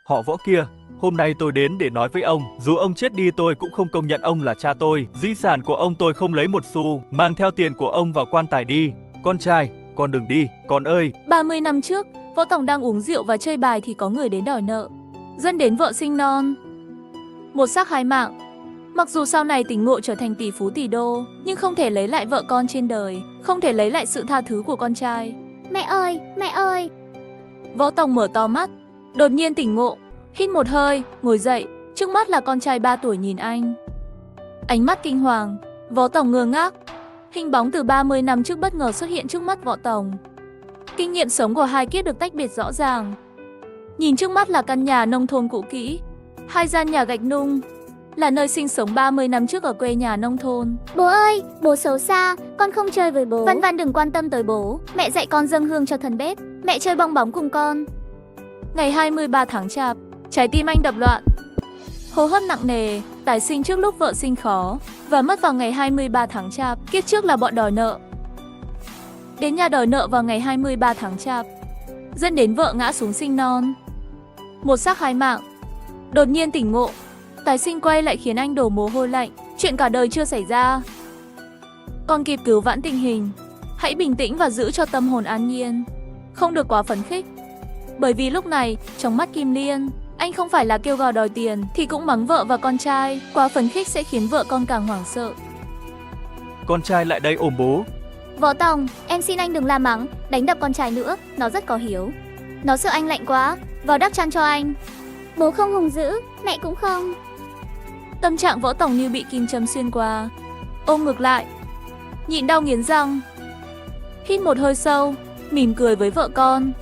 Họ Võ kia, hôm nay tôi đến để nói với ông, dù ông chết đi tôi cũng không công nhận ông là cha tôi. Di sản của ông tôi không lấy một xu, mang theo tiền của ông vào quan tài đi. Con trai, con đừng đi, con ơi. 30 năm trước, Võ Tòng đang uống rượu và chơi bài thì có người đến đòi nợ, dẫn đến vợ sinh non. Một xác hai mạng. Mặc dù sau này tỉnh ngộ trở thành tỷ phú tỷ đô, nhưng không thể lấy lại vợ con trên đời, không thể lấy lại sự tha thứ của con trai. Mẹ ơi, mẹ ơi. Võ Tòng mở to mắt, đột nhiên tỉnh ngộ, hít một hơi, ngồi dậy, trước mắt là con trai 3 tuổi nhìn anh. Ánh mắt kinh hoàng, Võ Tòng ngơ ngác. Hình bóng từ 30 năm trước bất ngờ xuất hiện trước mắt Võ Tòng. Kinh nghiệm sống của hai kiếp được tách biệt rõ ràng. Nhìn trước mắt là căn nhà nông thôn cũ kỹ, 2 gian nhà gạch nung, là nơi sinh sống 30 năm trước ở quê nhà nông thôn. Bố ơi, bố xấu xa, con không chơi với bố. Văn Văn đừng quan tâm tới bố, mẹ dạy con dâng hương cho thần bếp, mẹ chơi bong bóng cùng con. Ngày 23 tháng Chạp, trái tim anh đập loạn, hô hấp nặng nề, tái sinh trước lúc vợ sinh khó và mất vào ngày 23 tháng Chạp, kiếp trước là bọn đòi nợ. Đến nhà đòi nợ vào ngày 23 tháng Chạp, dẫn đến vợ ngã xuống sinh non. Một xác hai mạng. Đột nhiên tỉnh ngộ, tái sinh quay lại khiến anh đổ mồ hôi lạnh, chuyện cả đời chưa xảy ra. Còn kịp cứu vãn tình hình, hãy bình tĩnh và giữ cho tâm hồn an nhiên, không được quá phấn khích. Bởi vì lúc này, trong mắt Kim Liên, anh không phải là kêu gào đòi tiền thì cũng mắng vợ và con trai, quá phấn khích sẽ khiến vợ con càng hoảng sợ. Con trai lại đây ôm bố. Võ Tòng, em xin anh đừng la mắng, đánh đập con trai nữa, nó rất có hiếu. Nó sợ anh lạnh quá, vào đắp chăn cho anh. Bố không hung dữ, mẹ cũng không. Tâm trạng Võ Tòng như bị kim châm xuyên qua, ôm ngược lại, nhịn đau nghiến răng, hít một hơi sâu, mỉm cười với vợ con.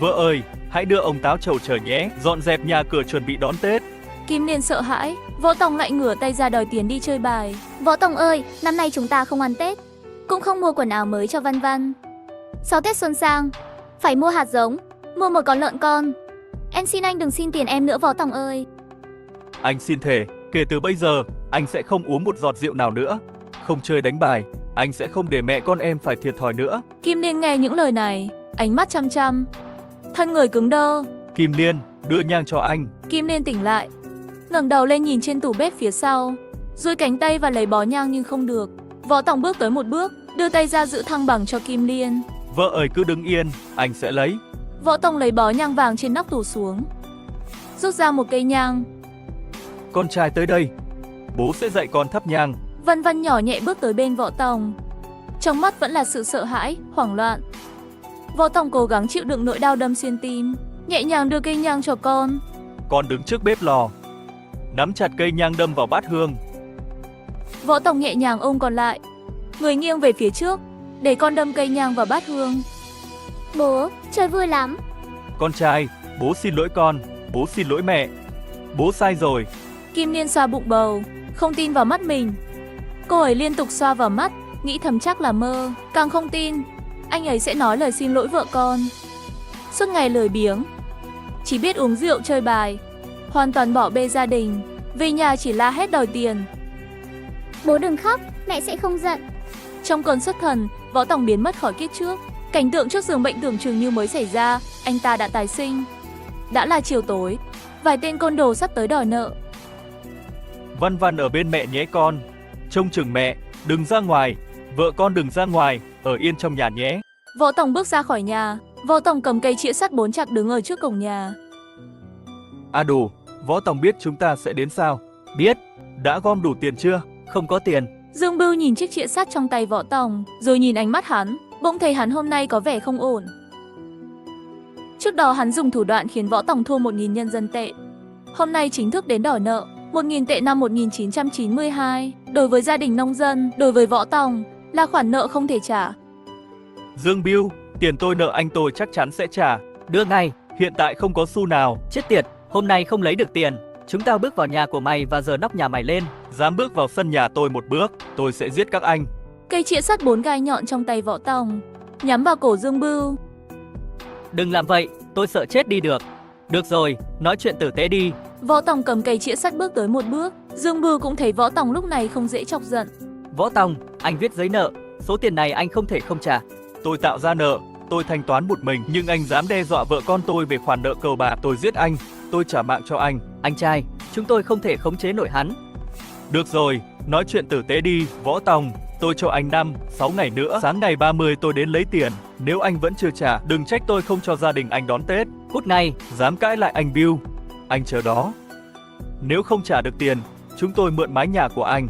Vợ ơi, hãy đưa ông táo trầu chờ nhé, dọn dẹp nhà cửa chuẩn bị đón Tết. Kim Liên sợ hãi, Võ Tòng lại ngửa tay ra đòi tiền đi chơi bài. Võ Tòng ơi, năm nay chúng ta không ăn Tết, cũng không mua quần áo mới cho Văn Văn. Sau Tết xuân sang, phải mua hạt giống, mua một con lợn con. Em xin anh đừng xin tiền em nữa Võ Tòng ơi. Anh xin thề, kể từ bây giờ, anh sẽ không uống một giọt rượu nào nữa, không chơi đánh bài, anh sẽ không để mẹ con em phải thiệt thòi nữa. Kim Liên nghe những lời này, ánh mắt chăm chăm, thân người cứng đơ. Kim Liên, đưa nhang cho anh. Kim Liên tỉnh lại, ngẩng đầu lên nhìn trên tủ bếp phía sau, duỗi cánh tay và lấy bó nhang nhưng không được. Võ Tòng bước tới một bước, đưa tay ra giữ thăng bằng cho Kim Liên. Vợ ơi cứ đứng yên, anh sẽ lấy. Võ Tòng lấy bó nhang vàng trên nóc tủ xuống, rút ra một cây nhang. Con trai tới đây, bố sẽ dạy con thắp nhang. Văn Văn nhỏ nhẹ bước tới bên Võ Tòng, trong mắt vẫn là sự sợ hãi, hoảng loạn. Võ Tòng cố gắng chịu đựng nỗi đau đâm xuyên tim, nhẹ nhàng đưa cây nhang cho con. Con đứng trước bếp lò, nắm chặt cây nhang đâm vào bát hương. Võ Tòng nhẹ nhàng ôm con lại, người nghiêng về phía trước, để con đâm cây nhang vào bát hương. Bố, chơi vui lắm. Con trai, bố xin lỗi con, bố xin lỗi mẹ. Bố sai rồi. Kim Liên xoa bụng bầu, không tin vào mắt mình. Cô ấy liên tục xoa vào mắt, nghĩ thầm chắc là mơ, càng không tin anh ấy sẽ nói lời xin lỗi vợ con. Suốt ngày lười biếng, chỉ biết uống rượu chơi bài, hoàn toàn bỏ bê gia đình, về nhà chỉ la hét đòi tiền. Bố đừng khóc, mẹ sẽ không giận. Trong cơn xuất thần, Võ Tòng biến mất khỏi kiếp trước. Cảnh tượng trước giường bệnh tưởng chừng như mới xảy ra, anh ta đã tái sinh. Đã là chiều tối, vài tên côn đồ sắp tới đòi nợ. Văn Văn ở bên mẹ nhé con. Trông chừng mẹ, đừng ra ngoài. Vợ con đừng ra ngoài, ở yên trong nhà nhé. Võ Tòng bước ra khỏi nhà. Võ Tòng cầm cây chĩa sắt 4 chạc đứng ở trước cổng nhà. À đủ, Võ Tòng biết chúng ta sẽ đến sao? Biết. Đã gom đủ tiền chưa? Không có tiền. Dương Bưu nhìn chiếc chĩa sắt trong tay Võ Tòng, rồi nhìn ánh mắt hắn, bỗng thấy hắn hôm nay có vẻ không ổn. Trước đó hắn dùng thủ đoạn khiến Võ Tòng thua 1.000 nhân dân tệ. Hôm nay chính thức đến đòi nợ 1.000 tệ năm 1992. Đối với gia đình nông dân, đối với Võ Tòng là khoản nợ không thể trả. Dương Bưu, tiền tôi nợ anh tôi chắc chắn sẽ trả. Đưa ngay. Hiện tại không có xu nào. Chết tiệt, hôm nay không lấy được tiền. Chúng tao bước vào nhà của mày và giở nóc nhà mày lên. Dám bước vào sân nhà tôi một bước, tôi sẽ giết các anh. Cây chĩa sắt 4 gai nhọn trong tay Võ Tòng nhắm vào cổ Dương Bưu. Đừng làm vậy, tôi sợ chết đi được. Được rồi, nói chuyện tử tế đi. Võ Tòng cầm cây chĩa sắt bước tới một bước. Dương Bưu cũng thấy Võ Tòng lúc này không dễ chọc giận. Võ Tòng, anh viết giấy nợ, số tiền này anh không thể không trả. Tôi tạo ra nợ, tôi thanh toán một mình, nhưng anh dám đe dọa vợ con tôi về khoản nợ cờ bạc, tôi giết anh. tôi trả mạng cho anh. Anh trai, chúng tôi không thể khống chế nổi hắn. Được rồi, nói chuyện tử tế đi, Võ Tòng. Tôi cho anh 5-6 ngày nữa, sáng ngày 30 tôi đến lấy tiền. Nếu anh vẫn chưa trả, đừng trách tôi không cho gia đình anh đón Tết. Cút ngay. Dám cãi lại anh Bill. Anh chờ đó. Nếu không trả được tiền, chúng tôi mượn mái nhà của anh.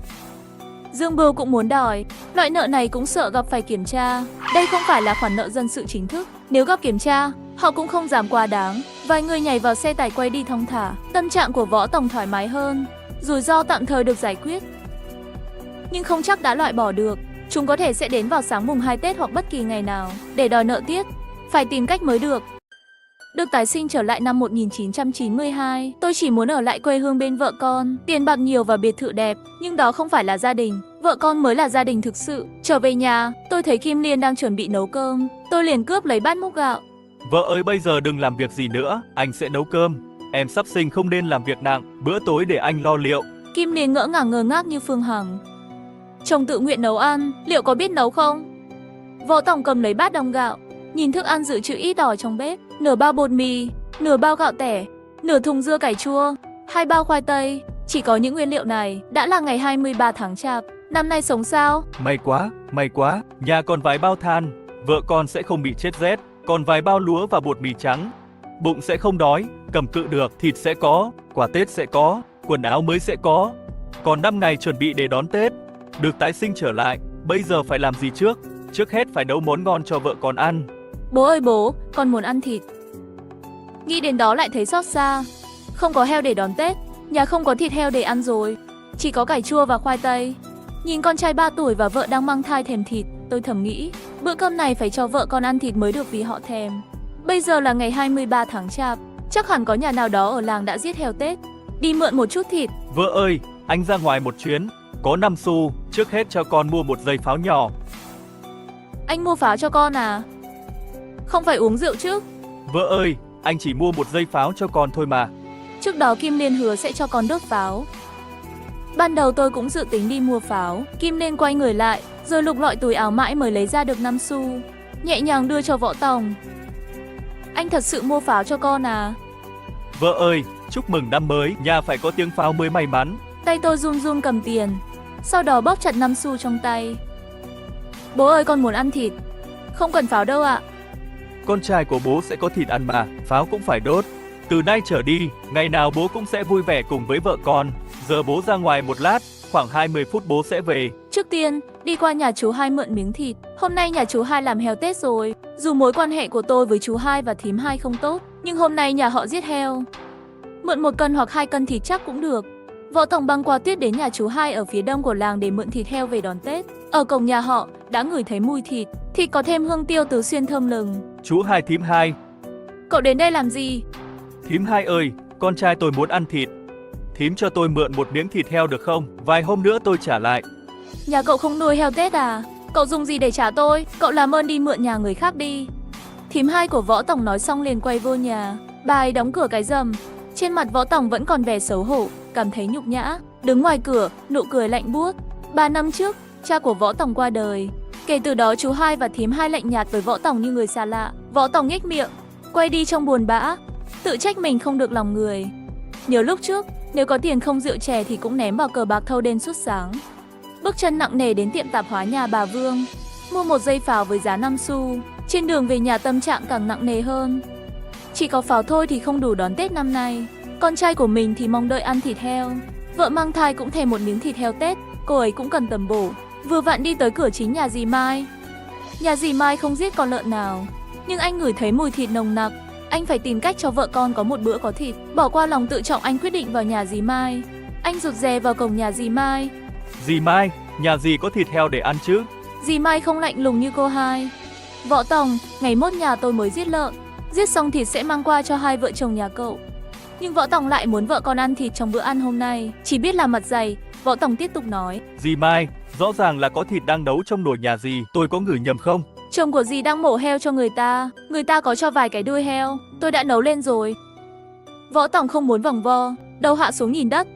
Dương Bưu cũng muốn đòi. Loại nợ này cũng sợ gặp phải kiểm tra. Đây không phải là khoản nợ dân sự chính thức. Nếu gặp kiểm tra, họ cũng không dám quá đáng. Vài người nhảy vào xe tải quay đi thong thả. Tâm trạng của Võ Tổng thoải mái hơn. Rủi ro tạm thời được giải quyết, nhưng không chắc đã loại bỏ được. Chúng có thể sẽ đến vào sáng mùng 2 Tết hoặc bất kỳ ngày nào để đòi nợ tiếp. Phải tìm cách mới được. Được tái sinh trở lại năm 1992, tôi chỉ muốn ở lại quê hương bên vợ con, tiền bạc nhiều và biệt thự đẹp, nhưng đó không phải là gia đình. Vợ con mới là gia đình thực sự. Trở về nhà, tôi thấy Kim Liên đang chuẩn bị nấu cơm. Tôi liền cướp lấy bát múc gạo. Vợ ơi, bây giờ đừng làm việc gì nữa, anh sẽ nấu cơm. Em sắp sinh không nên làm việc nặng, bữa tối để anh lo liệu. Kim Liên ngỡ ngàng ngơ ngác như Phương Hằng. Chồng tự nguyện nấu ăn, liệu có biết nấu không? Võ Tổng cầm lấy bát đong gạo, nhìn thức ăn dự trữ ít ỏi trong bếp, nửa bao bột mì, nửa bao gạo tẻ, nửa thùng dưa cải chua, 2 bao khoai tây. Chỉ có những nguyên liệu này, đã là ngày 23 tháng Chạp. Năm nay sống sao? May quá, nhà còn vài bao than, vợ con sẽ không bị chết rét, còn vài bao lúa và bột mì trắng. Bụng sẽ không đói, cầm cự được, thịt sẽ có, quà Tết sẽ có, quần áo mới sẽ có. Còn 5 ngày chuẩn bị để đón Tết. Được tái sinh trở lại, bây giờ phải làm gì trước? Trước hết phải nấu món ngon cho vợ con ăn. Bố ơi bố, con muốn ăn thịt. Nghĩ đến đó lại thấy xót xa. Không có heo để đón Tết, nhà không có thịt heo để ăn rồi, chỉ có cải chua và khoai tây. Nhìn con trai 3 tuổi và vợ đang mang thai thèm thịt, tôi thầm nghĩ, bữa cơm này phải cho vợ con ăn thịt mới được vì họ thèm. Bây giờ là ngày 23 tháng Chạp, chắc hẳn có nhà nào đó ở làng đã giết heo Tết. Đi mượn một chút thịt. Vợ ơi, anh ra ngoài một chuyến, có 5 xu, trước hết cho con mua một dây pháo nhỏ. Anh mua pháo cho con à? Không phải uống rượu chứ? Vợ ơi, anh chỉ mua một dây pháo cho con thôi mà. Trước đó Kim Liên hứa sẽ cho con đốt pháo. Ban đầu tôi cũng dự tính đi mua pháo. Kim Liên quay người lại, rồi lục lọi túi áo mãi mới lấy ra được 5 xu, nhẹ nhàng đưa cho Võ Tòng. Anh thật sự mua pháo cho con à? Vợ ơi, chúc mừng năm mới, nhà phải có tiếng pháo mới may mắn. Tay tôi run run cầm tiền, sau đó bóp chặt 5 xu trong tay. Bố ơi, con muốn ăn thịt. Không cần pháo đâu ạ. Con trai của bố sẽ có thịt ăn mà, pháo cũng phải đốt. Từ nay trở đi, ngày nào bố cũng sẽ vui vẻ cùng với vợ con. Giờ bố ra ngoài một lát, khoảng 20 phút bố sẽ về. Trước tiên, đi qua nhà chú Hai mượn miếng thịt. Hôm nay nhà chú Hai làm heo Tết rồi. Dù mối quan hệ của tôi với chú Hai và thím Hai không tốt, nhưng hôm nay nhà họ giết heo. Mượn 1 cân hoặc 2 cân thịt chắc cũng được. Võ Tổng băng qua tuyết đến nhà chú Hai ở phía đông của làng để mượn thịt heo về đón Tết. Ở cổng nhà họ, đã ngửi thấy mùi thịt. Thịt có thêm hương tiêu tứ xuyên thơm lừng. Chú Hai, thím Hai. Cậu đến đây làm gì? Thím Hai ơi, con trai tôi muốn ăn thịt. Thím cho tôi mượn một miếng thịt heo được không? Vài hôm nữa tôi trả lại. Nhà cậu không nuôi heo Tết à? Cậu dùng gì để trả tôi? Cậu làm ơn đi mượn nhà người khác đi. Thím Hai của Võ Tổng nói xong liền quay vô nhà. Bà ấy đóng cửa cái rầm. Trên mặt Võ Tổng vẫn còn vẻ xấu hổ, cảm thấy nhục nhã. Đứng ngoài cửa, nụ cười lạnh buốt. 3 năm trước, cha của Võ Tổng qua đời. Kể từ đó chú Hai và thím Hai lạnh nhạt với Võ Tổng như người xa lạ. Võ Tổng nhếch miệng, quay đi trong buồn bã, tự trách mình không được lòng người. Nhớ lúc trước, nếu có tiền không rượu chè thì cũng ném vào cờ bạc thâu đêm suốt sáng. Bước chân nặng nề đến tiệm tạp hóa nhà bà Vương, mua một dây pháo với giá 5 xu. Trên đường về nhà tâm trạng càng nặng nề hơn. Chỉ có pháo thôi thì không đủ đón Tết năm nay. Con trai của mình thì mong đợi ăn thịt heo. Vợ mang thai cũng thèm một miếng thịt heo Tết, cô ấy cũng cần tầm bổ. Vừa vặn đi tới cửa chính nhà dì Mai. Nhà dì Mai không giết con lợn nào, nhưng anh ngửi thấy mùi thịt nồng nặc. Anh phải tìm cách cho vợ con có một bữa có thịt. Bỏ qua lòng tự trọng, anh quyết định vào nhà dì Mai. Anh rụt rè vào cổng nhà dì Mai. Dì Mai, nhà dì có thịt heo để ăn chứ? Dì Mai không lạnh lùng như cô Hai. Võ Tổng, ngày mốt nhà tôi mới giết lợn. Giết xong thịt sẽ mang qua cho hai vợ chồng nhà cậu. Nhưng Võ Tổng lại muốn vợ con ăn thịt trong bữa ăn hôm nay. Chỉ biết là mặt dày, Võ Tổng tiếp tục nói. Dì Mai, rõ ràng là có thịt đang nấu trong nồi nhà dì, tôi có ngửi nhầm không? Chồng của dì đang mổ heo cho người ta có cho vài cái đuôi heo, tôi đã nấu lên rồi. Võ Tổng không muốn vòng vo, đầu hạ xuống nhìn đất.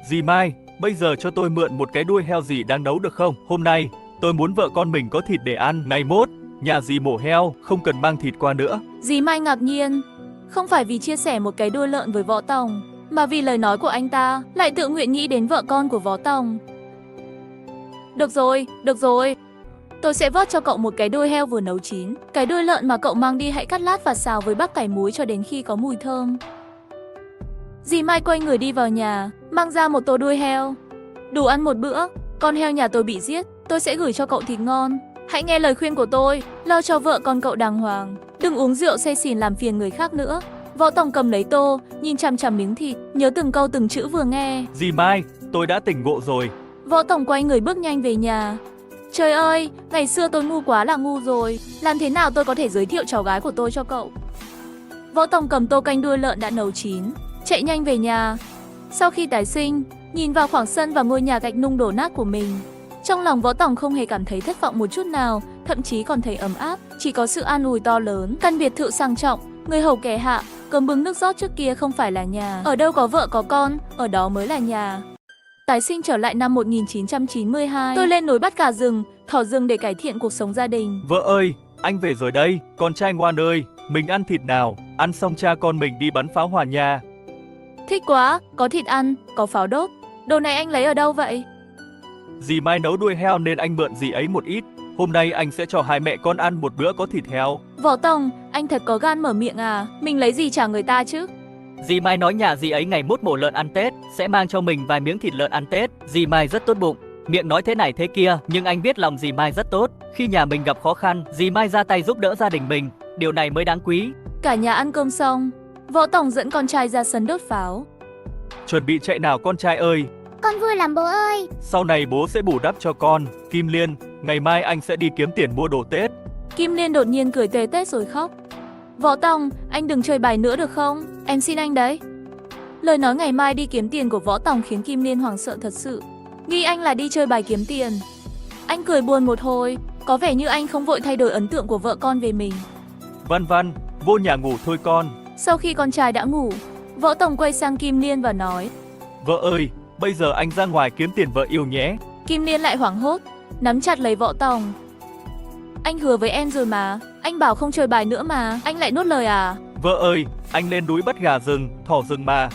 Dì Mai, bây giờ cho tôi mượn một cái đuôi heo dì đang nấu được không? Hôm nay, tôi muốn vợ con mình có thịt để ăn, ngày mốt, nhà dì mổ heo, không cần mang thịt qua nữa. Dì Mai ngạc nhiên, Không phải vì chia sẻ một cái đuôi lợn với Võ Tòng, mà vì lời nói của anh ta lại tự nguyện nghĩ đến vợ con của Võ Tòng. Được rồi. Tôi sẽ vớt cho cậu một cái đuôi heo vừa nấu chín. Cái đuôi lợn mà cậu mang đi hãy cắt lát và xào với bắp cải muối cho đến khi có mùi thơm. Dì Mai quay người đi vào nhà, mang ra một tô đuôi heo. Đủ ăn một bữa, con heo nhà tôi bị giết, tôi sẽ gửi cho cậu thịt ngon. Hãy nghe lời khuyên của tôi, lo cho vợ con cậu đàng hoàng. Đừng uống rượu say xỉn làm phiền người khác nữa. Võ Tòng cầm lấy tô, nhìn chằm chằm miếng thịt, nhớ từng câu từng chữ vừa nghe. Dì Mai, tôi đã tỉnh ngộ rồi. Võ Tòng quay người bước nhanh về nhà. Trời ơi, ngày xưa tôi ngu quá là ngu rồi. Làm thế nào tôi có thể giới thiệu cháu gái của tôi cho cậu? Võ Tòng cầm tô canh đuôi lợn đã nấu chín, chạy nhanh về nhà. Sau khi tái sinh, nhìn vào khoảng sân và ngôi nhà gạch nung đổ nát của mình, trong lòng Võ Tòng không hề cảm thấy thất vọng một chút nào, thậm chí còn thấy ấm áp. Chỉ có sự an ủi to lớn. Căn biệt thự sang trọng, người hầu kẻ hạ, cơm bưng nước rót trước kia không phải là nhà. Ở đâu có vợ có con, ở đó mới là nhà. Tái sinh trở lại năm 1992, tôi lên núi bắt gà rừng, thỏ rừng để cải thiện cuộc sống gia đình. Vợ ơi, anh về rồi đây. Con trai ngoan ơi, mình ăn thịt nào. Ăn xong cha con mình đi bắn pháo hoa nha. Thích quá, có thịt ăn, có pháo đốt. Đồ này anh lấy ở đâu vậy? Dì Mai nấu đuôi heo nên anh mượn dì ấy một ít. Hôm nay anh sẽ cho hai mẹ con ăn một bữa có thịt heo. Võ Tòng, anh thật có gan mở miệng à? Mình lấy gì trả người ta chứ? Dì Mai nói nhà dì ấy ngày mốt mổ lợn ăn Tết, sẽ mang cho mình vài miếng thịt lợn ăn Tết. Dì Mai rất tốt bụng, miệng nói thế này thế kia, nhưng anh biết lòng dì Mai rất tốt. Khi nhà mình gặp khó khăn, dì Mai ra tay giúp đỡ gia đình mình, điều này mới đáng quý. Cả nhà ăn cơm xong, Võ Tòng dẫn con trai ra sân đốt pháo. Chuẩn bị chạy nào con trai ơi. Con vui lắm bố ơi. Sau này bố sẽ bù đắp cho con. Kim Liên, ngày mai anh sẽ đi kiếm tiền mua đồ Tết. Kim Liên đột nhiên cười tê tét rồi khóc. Võ Tòng, anh đừng chơi bài nữa được không? Em xin anh đấy. Lời nói ngày mai đi kiếm tiền của Võ Tòng khiến Kim Liên hoảng sợ thật sự. Nghĩ anh là đi chơi bài kiếm tiền. Anh cười buồn một hồi, có vẻ như anh không vội thay đổi ấn tượng của vợ con về mình. Văn Văn, vô nhà ngủ thôi con. Sau khi con trai đã ngủ, Võ Tòng quay sang Kim Liên và nói: Vợ ơi, bây giờ anh ra ngoài kiếm tiền vợ yêu nhé. Kim Liên lại hoảng hốt, nắm chặt lấy Võ Tòng. Anh hứa với em rồi mà, anh bảo không chơi bài nữa mà, anh lại nuốt lời à? Vợ ơi, anh lên núi bắt gà rừng, thỏ rừng mà.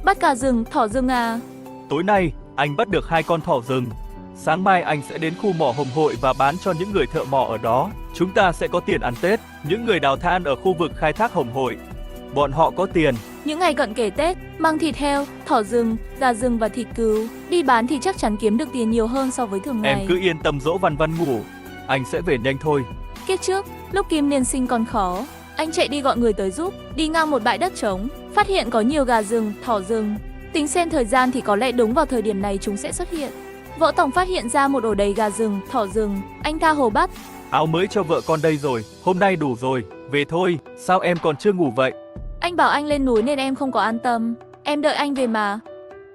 Bắt gà rừng, thỏ rừng à? Tối nay, anh bắt được 2 con thỏ rừng. Sáng mai anh sẽ đến khu mỏ Hồng Hội và bán cho những người thợ mỏ ở đó. Chúng ta sẽ có tiền ăn Tết. Những người đào than ở khu vực khai thác Hồng Hội, bọn họ có tiền. Những ngày cận kề Tết, mang thịt heo, thỏ rừng, gà rừng và thịt cừu đi bán thì chắc chắn kiếm được tiền nhiều hơn so với thường ngày. Em cứ yên tâm dỗ Văn Văn ngủ, anh sẽ về nhanh thôi. Kiếp trước, lúc Kim Liên sinh con khó, anh chạy đi gọi người tới giúp, đi ngang một bãi đất trống, phát hiện có nhiều gà rừng, thỏ rừng. Tính xem thời gian thì có lẽ đúng vào thời điểm này chúng sẽ xuất hiện. Võ Tòng phát hiện ra một ổ đầy gà rừng, thỏ rừng, anh tha hồ bắt. Áo mới cho vợ con đây rồi, hôm nay đủ rồi, về thôi, sao em còn chưa ngủ vậy? Anh bảo anh lên núi nên em không có an tâm, em đợi anh về mà.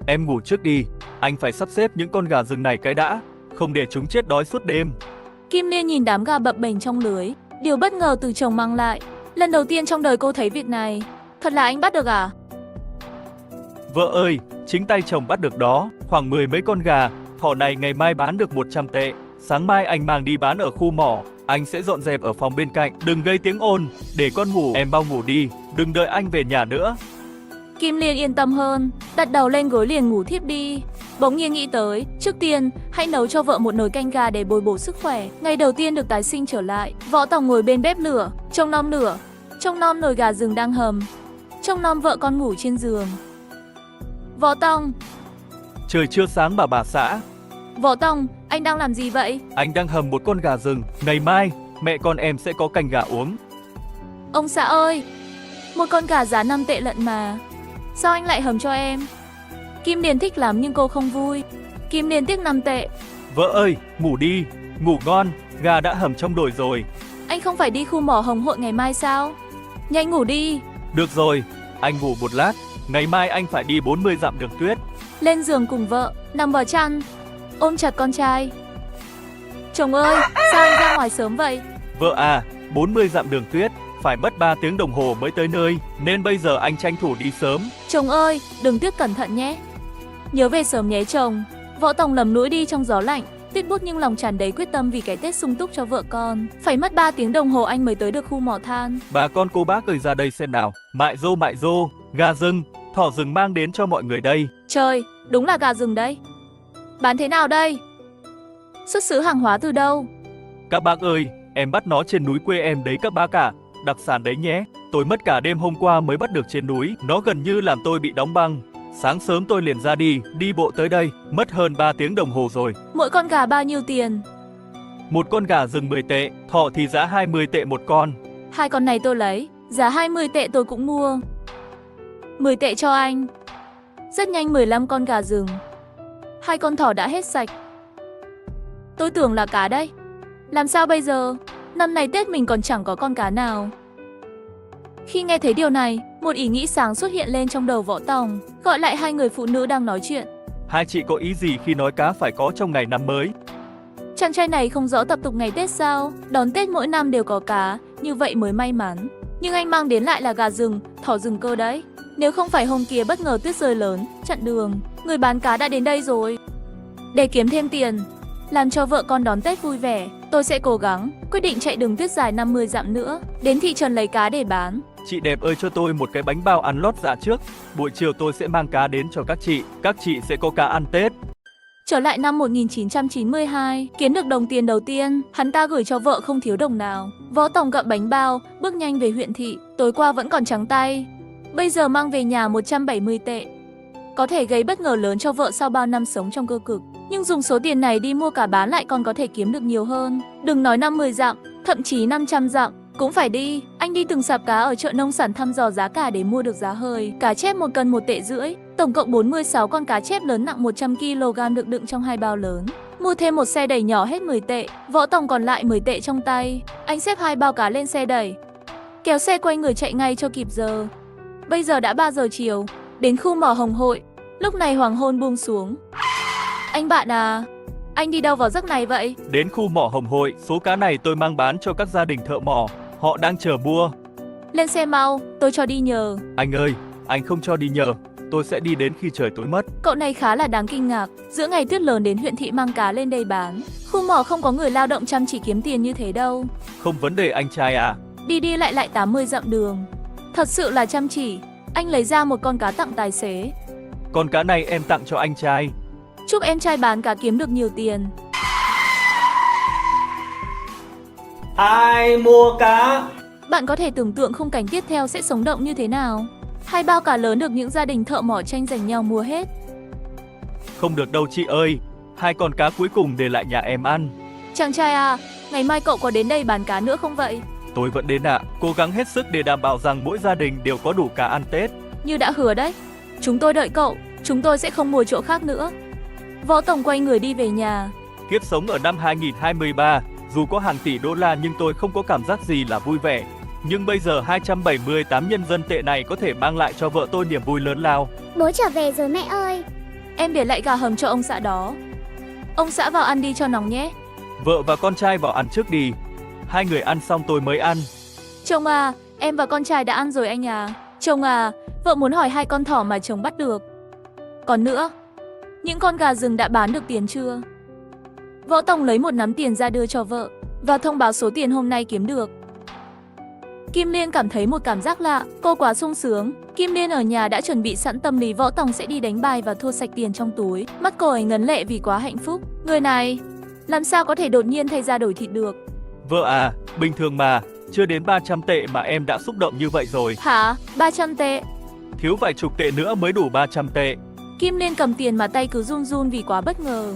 Em ngủ trước đi, anh phải sắp xếp những con gà rừng này cái đã, không để chúng chết đói suốt đêm. Kim Liên nhìn đám gà bập bềnh trong lưới, điều bất ngờ từ chồng mang lại. Lần đầu tiên trong đời cô thấy việc này, thật là anh bắt được à? Vợ ơi, chính tay chồng bắt được đó, khoảng 10 mấy con gà, thỏ này ngày mai bán được 100 tệ. Sáng mai anh mang đi bán ở khu mỏ, anh sẽ dọn dẹp ở phòng bên cạnh, đừng gây tiếng ồn, để con ngủ, em mau ngủ đi, đừng đợi anh về nhà nữa. Kim Liên yên tâm hơn, đặt đầu lên gối liền ngủ thiếp đi. Bỗng nhiên nghĩ tới, trước tiên, hãy nấu cho vợ một nồi canh gà để bồi bổ sức khỏe. Ngày đầu tiên được tái sinh trở lại, Võ Tòng ngồi bên bếp lửa, trông nom lửa, trông nom nồi gà rừng đang hầm, trông nom vợ con ngủ trên giường. Võ Tòng, Trời chưa sáng mà bà xã. Võ Tòng, anh đang làm gì vậy? Anh đang hầm một con gà rừng, ngày mai, mẹ con em sẽ có canh gà uống. Ông xã ơi, một con gà giá 5 tệ lận mà, sao anh lại hầm cho em? Kim Liên thích lắm nhưng cô không vui. Kim Liên tiếc 5 tệ. Vợ ơi, ngủ đi, ngủ ngon, gà đã hầm trong nồi rồi. Anh không phải đi khu mỏ Hồng Hội ngày mai sao? Nhanh ngủ đi. Được rồi, anh ngủ một lát, ngày mai anh phải đi 40 dặm đường tuyết. Lên giường cùng vợ, nằm vào chăn, ôm chặt con trai. Chồng ơi, sao anh ra ngoài sớm vậy? Vợ à, 40 dặm đường tuyết, phải mất 3 tiếng đồng hồ mới tới nơi, nên bây giờ anh tranh thủ đi sớm. Chồng ơi, đừng tiếc cẩn thận nhé. Nhớ về sớm nhé chồng. Võ Tòng lầm lũi đi trong gió lạnh, Tuyết bút nhưng lòng tràn đầy quyết tâm vì cái Tết sung túc cho vợ con. Phải mất 3 tiếng đồng hồ anh mới tới được khu mỏ than. Bà con cô bác ơi ra đây xem nào. Mại rô, gà rừng, thỏ rừng mang đến cho mọi người đây. Trời, đúng là gà rừng đấy. Bán thế nào đây? Xuất xứ hàng hóa từ đâu? Các bác ơi, em bắt nó trên núi quê em đấy các bác ạ. Đặc sản đấy nhé. Tôi mất cả đêm hôm qua mới bắt được trên núi. Nó gần như làm tôi bị đóng băng. Sáng sớm tôi liền ra đi bộ tới đây. Mất hơn 3 tiếng đồng hồ rồi. Mỗi con gà bao nhiêu tiền? Một con gà rừng 10 tệ, thỏ thì giá 20 tệ một con. 2 con này tôi lấy, giá 20 tệ tôi cũng mua. 10 tệ cho anh. Rất nhanh 15 con gà rừng. 2 con thỏ đã hết sạch. Tôi tưởng là cá đấy. Làm sao bây giờ? Năm nay Tết mình còn chẳng có con cá nào. Khi nghe thấy điều này, một ý nghĩ sáng xuất hiện lên trong đầu Võ Tòng, gọi lại hai người phụ nữ đang nói chuyện. Hai chị có ý gì khi nói cá phải có trong ngày năm mới? Chàng trai này không rõ tập tục ngày Tết sao? Đón Tết mỗi năm đều có cá, như vậy mới may mắn. Nhưng anh mang đến lại là gà rừng, thỏ rừng cơ đấy. Nếu không phải hôm kia bất ngờ tuyết rơi lớn, chặn đường, người bán cá đã đến đây rồi. Để kiếm thêm tiền, làm cho vợ con đón Tết vui vẻ, tôi sẽ cố gắng, quyết định chạy đường tuyết dài 50 dặm nữa, đến thị trấn lấy cá để bán. Chị đẹp ơi cho tôi một cái bánh bao ăn lót dạ trước. Buổi chiều tôi sẽ mang cá đến cho các chị sẽ có cá ăn Tết. Trở lại năm 1992, kiếm được đồng tiền đầu tiên, hắn ta gửi cho vợ không thiếu đồng nào. Võ Tòng gặm bánh bao, bước nhanh về huyện thị, tối qua vẫn còn trắng tay. Bây giờ mang về nhà 170 tệ. Có thể gây bất ngờ lớn cho vợ sau bao năm sống trong cơ cực. Nhưng dùng số tiền này đi mua cả bán lại còn có thể kiếm được nhiều hơn. Đừng nói 50 dặm, thậm chí 500 dặm. Cũng phải đi, anh đi từng sạp cá ở chợ nông sản thăm dò giá cả để mua được giá hời. Cá chép 1 cân 1 tệ rưỡi, tổng cộng 46 con cá chép lớn nặng 100 kg được đựng trong 2 bao lớn. Mua thêm một xe đẩy nhỏ hết 10 tệ, Võ Tòng còn lại 10 tệ trong tay. Anh xếp 2 bao cá lên xe đẩy, kéo xe quay người chạy ngay cho kịp giờ. Bây giờ đã 3 giờ chiều, đến khu mỏ Hồng Hội, lúc này hoàng hôn buông xuống. Anh bạn à, anh đi đâu vào giấc này vậy? Đến khu mỏ Hồng Hội, số cá này tôi mang bán cho các gia đình thợ mỏ. Họ đang chờ mua. Lên xe mau, tôi cho đi nhờ. Anh ơi, anh không cho đi nhờ. Tôi sẽ đi đến khi trời tối mất. Cậu này khá là đáng kinh ngạc. Giữa ngày tuyết lớn đến huyện thị mang cá lên đây bán. Khu mỏ không có người lao động chăm chỉ kiếm tiền như thế đâu. Không vấn đề anh trai à. Đi đi lại 80 dặm đường. Thật sự là chăm chỉ. Anh lấy ra một con cá tặng tài xế. Con cá này em tặng cho anh trai. Chúc em trai bán cá kiếm được nhiều tiền. Ai mua cá? Bạn có thể tưởng tượng khung cảnh tiếp theo sẽ sống động như thế nào. 2 bao cá lớn được những gia đình thợ mỏ tranh giành nhau mua hết. Không được đâu chị ơi. 2 con cá cuối cùng để lại nhà em ăn. Chàng trai à, ngày mai cậu có đến đây bán cá nữa không vậy? Tôi vẫn đến ạ. Cố gắng hết sức để đảm bảo rằng mỗi gia đình đều có đủ cá ăn Tết. Như đã hứa đấy. Chúng tôi đợi cậu, chúng tôi sẽ không mua chỗ khác nữa. Võ Tòng quay người đi về nhà. Kiếp sống ở năm 2023, dù có hàng tỷ đô la nhưng tôi không có cảm giác gì là vui vẻ. Nhưng bây giờ 278 nhân dân tệ này có thể mang lại cho vợ tôi niềm vui lớn lao. Bố trở về rồi mẹ ơi. Em để lại gà hầm cho ông xã đó. Ông xã vào ăn đi cho nóng nhé. Vợ và con trai vào ăn trước đi. 2 người ăn xong tôi mới ăn. Chồng à, em và con trai đã ăn rồi anh à. Chồng à, vợ muốn hỏi 2 con thỏ mà chồng bắt được. Còn nữa, những con gà rừng đã bán được tiền chưa? Võ Tòng lấy một nắm tiền ra đưa cho vợ và thông báo số tiền hôm nay kiếm được. Kim Liên cảm thấy một cảm giác lạ, cô quá sung sướng. Kim Liên ở nhà đã chuẩn bị sẵn tâm lý Võ Tòng sẽ đi đánh bài và thua sạch tiền trong túi. Mắt cô ấy ngấn lệ vì quá hạnh phúc. Người này, làm sao có thể đột nhiên thay ra đổi thịt được? Vợ à, bình thường mà, chưa đến 300 tệ mà em đã xúc động như vậy rồi. Hả? 300 tệ? Thiếu vài chục tệ nữa mới đủ 300 tệ. Kim Liên cầm tiền mà tay cứ run run vì quá bất ngờ.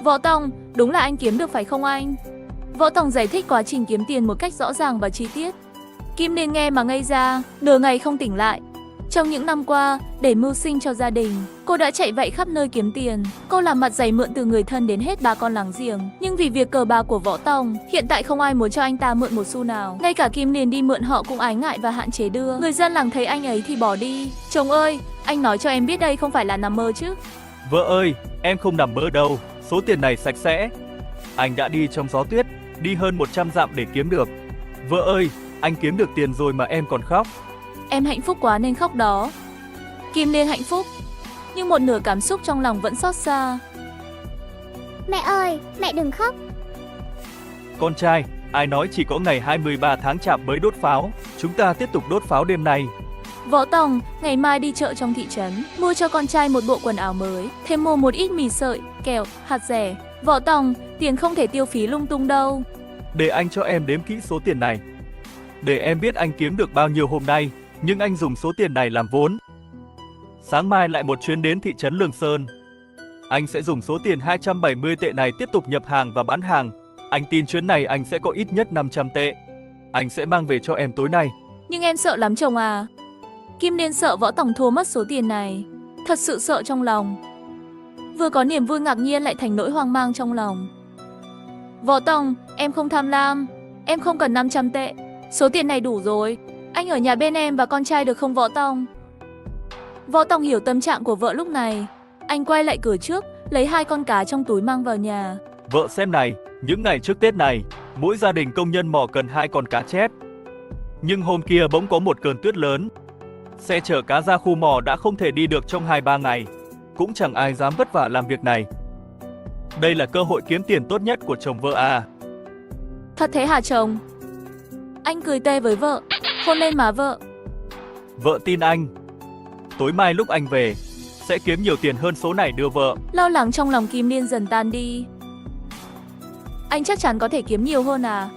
Võ Tòng, đúng là anh kiếm được phải không anh? Võ Tòng giải thích quá trình kiếm tiền một cách rõ ràng và chi tiết. Kim Liên nghe mà ngây ra, nửa ngày không tỉnh lại. Trong những năm qua, để mưu sinh cho gia đình, cô đã chạy vậy khắp nơi kiếm tiền. Cô làm mặt dày mượn từ người thân đến hết 3 con láng giềng. Nhưng vì việc cờ bạc của Võ Tòng, hiện tại không ai muốn cho anh ta mượn một xu nào. Ngay cả Kim Liên đi mượn họ cũng ái ngại và hạn chế đưa. Người dân làng thấy anh ấy thì bỏ đi. Chồng ơi, anh nói cho em biết đây không phải là nằm mơ chứ. Vợ ơi, em không nằm mơ đâu. Số tiền này sạch sẽ. Anh đã đi trong gió tuyết, đi hơn 100 dặm để kiếm được. Vợ ơi, anh kiếm được tiền rồi mà em còn khóc. Em hạnh phúc quá nên khóc đó. Kim Liên hạnh phúc, nhưng một nửa cảm xúc trong lòng vẫn xót xa. Mẹ ơi, mẹ đừng khóc. Con trai, ai nói chỉ có ngày 23 tháng Chạp mới đốt pháo, chúng ta tiếp tục đốt pháo đêm nay. Võ Tòng, ngày mai đi chợ trong thị trấn, mua cho con trai một bộ quần áo mới, thêm mua một ít mì sợi, kẹo, hạt dẻ. Võ Tòng, tiền không thể tiêu phí lung tung đâu. Để anh cho em đếm kỹ số tiền này. Để em biết anh kiếm được bao nhiêu hôm nay, nhưng anh dùng số tiền này làm vốn. Sáng mai lại một chuyến đến thị trấn Lương Sơn. Anh sẽ dùng số tiền 270 tệ này tiếp tục nhập hàng và bán hàng. Anh tin chuyến này anh sẽ có ít nhất 500 tệ. Anh sẽ mang về cho em tối nay. Nhưng em sợ lắm chồng à. Kim Liên sợ Võ Tòng thua mất số tiền này. Thật sự sợ trong lòng. Vừa có niềm vui ngạc nhiên lại thành nỗi hoang mang trong lòng. Võ Tòng, em không tham lam. Em không cần 500 tệ. Số tiền này đủ rồi. Anh ở nhà bên em và con trai được không Võ Tòng? Võ Tòng hiểu tâm trạng của vợ lúc này. Anh quay lại cửa trước, lấy 2 con cá trong túi mang vào nhà. Vợ xem này, những ngày trước Tết này, mỗi gia đình công nhân mỏ cần 2 con cá chép. Nhưng hôm kia bỗng có một cơn tuyết lớn. Xe chở cá ra khu mỏ đã không thể đi được trong 2-3 ngày. Cũng chẳng ai dám vất vả làm việc này. Đây là cơ hội kiếm tiền tốt nhất của chồng vợ à. Thật thế hả chồng? Anh cười tê với vợ, hôn lên má vợ. Vợ tin anh. Tối mai lúc anh về, sẽ kiếm nhiều tiền hơn số này đưa vợ. Lo lắng trong lòng Kim Liên dần tan đi. Anh chắc chắn có thể kiếm nhiều hơn à?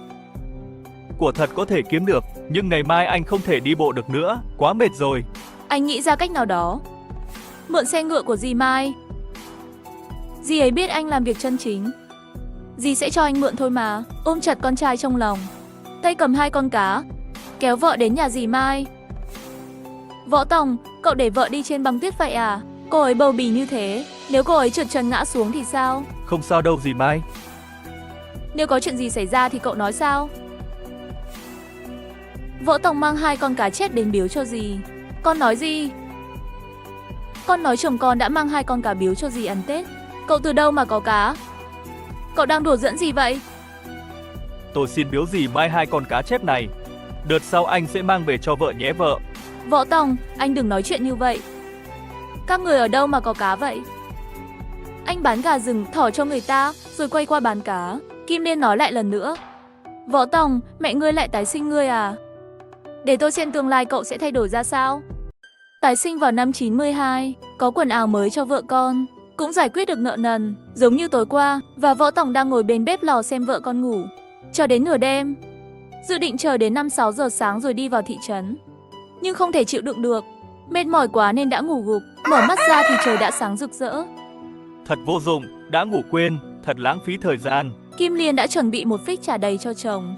Của thật có thể kiếm được, nhưng ngày mai anh không thể đi bộ được nữa, quá mệt rồi. Anh nghĩ ra cách nào đó. Mượn xe ngựa của dì Mai. Dì ấy biết anh làm việc chân chính. Dì sẽ cho anh mượn thôi mà. Ôm chặt con trai trong lòng, tay cầm 2 con cá, kéo vợ đến nhà dì Mai. Võ Tòng, cậu để vợ đi trên băng tuyết vậy à? Cô ấy bầu bì như thế, nếu cô ấy trượt chân ngã xuống thì sao? Không sao đâu dì Mai. Nếu có chuyện gì xảy ra thì cậu nói sao? Võ Tòng mang 2 con cá chết đến biếu cho dì. Con nói gì? Con nói chồng con đã mang 2 con cá biếu cho dì ăn Tết. Cậu từ đâu mà có cá? Cậu đang đùa giỡn gì vậy? Tôi xin biếu dì Mai 2 con cá chép này. Đợt sau anh sẽ mang về cho vợ nhé vợ. Võ Tòng, anh đừng nói chuyện như vậy. Các người ở đâu mà có cá vậy? Anh bán gà rừng thỏ cho người ta, rồi quay qua bán cá. Kim Liên nói lại lần nữa. Võ Tòng, mẹ ngươi lại tái sinh ngươi à? Để tôi xem tương lai cậu sẽ thay đổi ra sao. Tái sinh vào năm 92, có quần áo mới cho vợ con, cũng giải quyết được nợ nần, giống như tối qua. Và Võ Tòng đang ngồi bên bếp lò xem vợ con ngủ, cho đến nửa đêm. Dự định chờ đến 5-6 giờ sáng rồi đi vào thị trấn, nhưng không thể chịu đựng được. Mệt mỏi quá nên đã ngủ gục, mở mắt ra thì trời đã sáng rực rỡ. Thật vô dụng, đã ngủ quên, thật lãng phí thời gian. Kim Liên đã chuẩn bị một phích trà đầy cho chồng.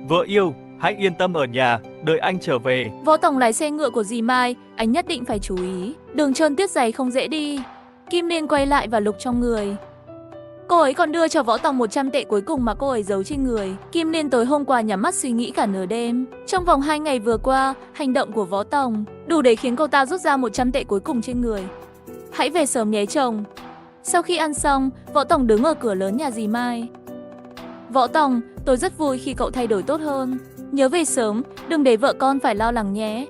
Vợ yêu, hãy yên tâm ở nhà, đợi anh trở về. Võ Tòng lái xe ngựa của dì Mai, anh nhất định phải chú ý, đường trơn tuyết dày không dễ đi. Kim Liên quay lại và lục trong người. Cô ấy còn đưa cho Võ Tòng 100 tệ cuối cùng mà cô ấy giấu trên người. Kim Liên tối hôm qua nhắm mắt suy nghĩ cả nửa đêm. Trong vòng 2 ngày vừa qua, hành động của Võ Tòng đủ để khiến cô ta rút ra 100 tệ cuối cùng trên người. Hãy về sớm nhé chồng. Sau khi ăn xong, Võ Tòng đứng ở cửa lớn nhà dì Mai. Võ Tòng, tôi rất vui khi cậu thay đổi tốt hơn. Nhớ về sớm, đừng để vợ con phải lo lắng nhé.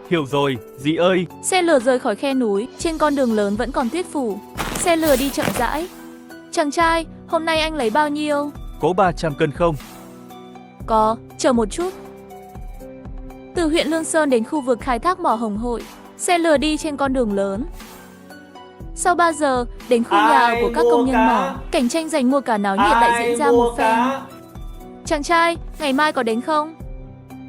Hiểu rồi, dì ơi. Xe lừa rời khỏi khe núi, trên con đường lớn vẫn còn tuyết phủ. Xe lừa đi chậm rãi. Chàng trai, hôm nay anh lấy bao nhiêu? Có 300 cân không? Có, chờ một chút. Từ huyện Lương Sơn đến khu vực khai thác mỏ Hồng Hội, xe lừa đi trên con đường lớn. Sau 3 giờ, đến khu nhà ở của các công nhân mỏ, cảnh tranh giành mua cá náo nhiệt lại diễn ra một phen. Chàng trai, ngày mai có đến không?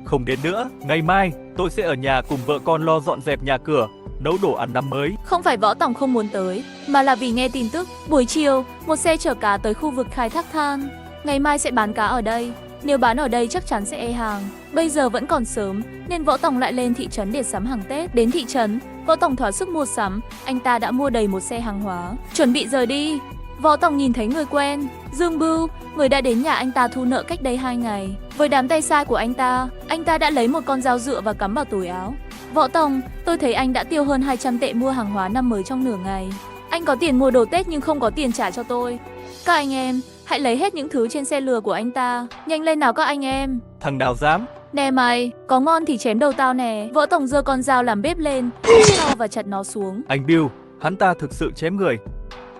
Không đến nữa, ngày mai tôi sẽ ở nhà cùng vợ con lo dọn dẹp nhà cửa, nấu đồ ăn năm mới. Không phải Võ Tòng không muốn tới, mà là vì nghe tin tức, buổi chiều, một xe chở cá tới khu vực khai thác than. Ngày mai sẽ bán cá ở đây, nếu bán ở đây chắc chắn sẽ ê hàng. Bây giờ vẫn còn sớm, nên Võ Tòng lại lên thị trấn để sắm hàng Tết. Đến thị trấn, Võ Tòng thỏa sức mua sắm, anh ta đã mua đầy một xe hàng hóa, chuẩn bị rời đi. Võ Tòng nhìn thấy người quen, Dương Bưu, người đã đến nhà anh ta thu nợ cách đây 2 ngày. Với đám tay sai của anh ta đã lấy một con dao dựa và cắm vào túi áo. Võ Tòng, tôi thấy anh đã tiêu hơn 200 tệ mua hàng hóa năm mới trong nửa ngày. Anh có tiền mua đồ Tết nhưng không có tiền trả cho tôi. Các anh em, hãy lấy hết những thứ trên xe lừa của anh ta. Nhanh lên nào các anh em. Thằng nào dám? Nè mày, có ngon thì chém đầu tao nè. Võ Tòng giơ con dao làm bếp lên, to và chặt nó xuống. Anh Bill, hắn ta thực sự chém người.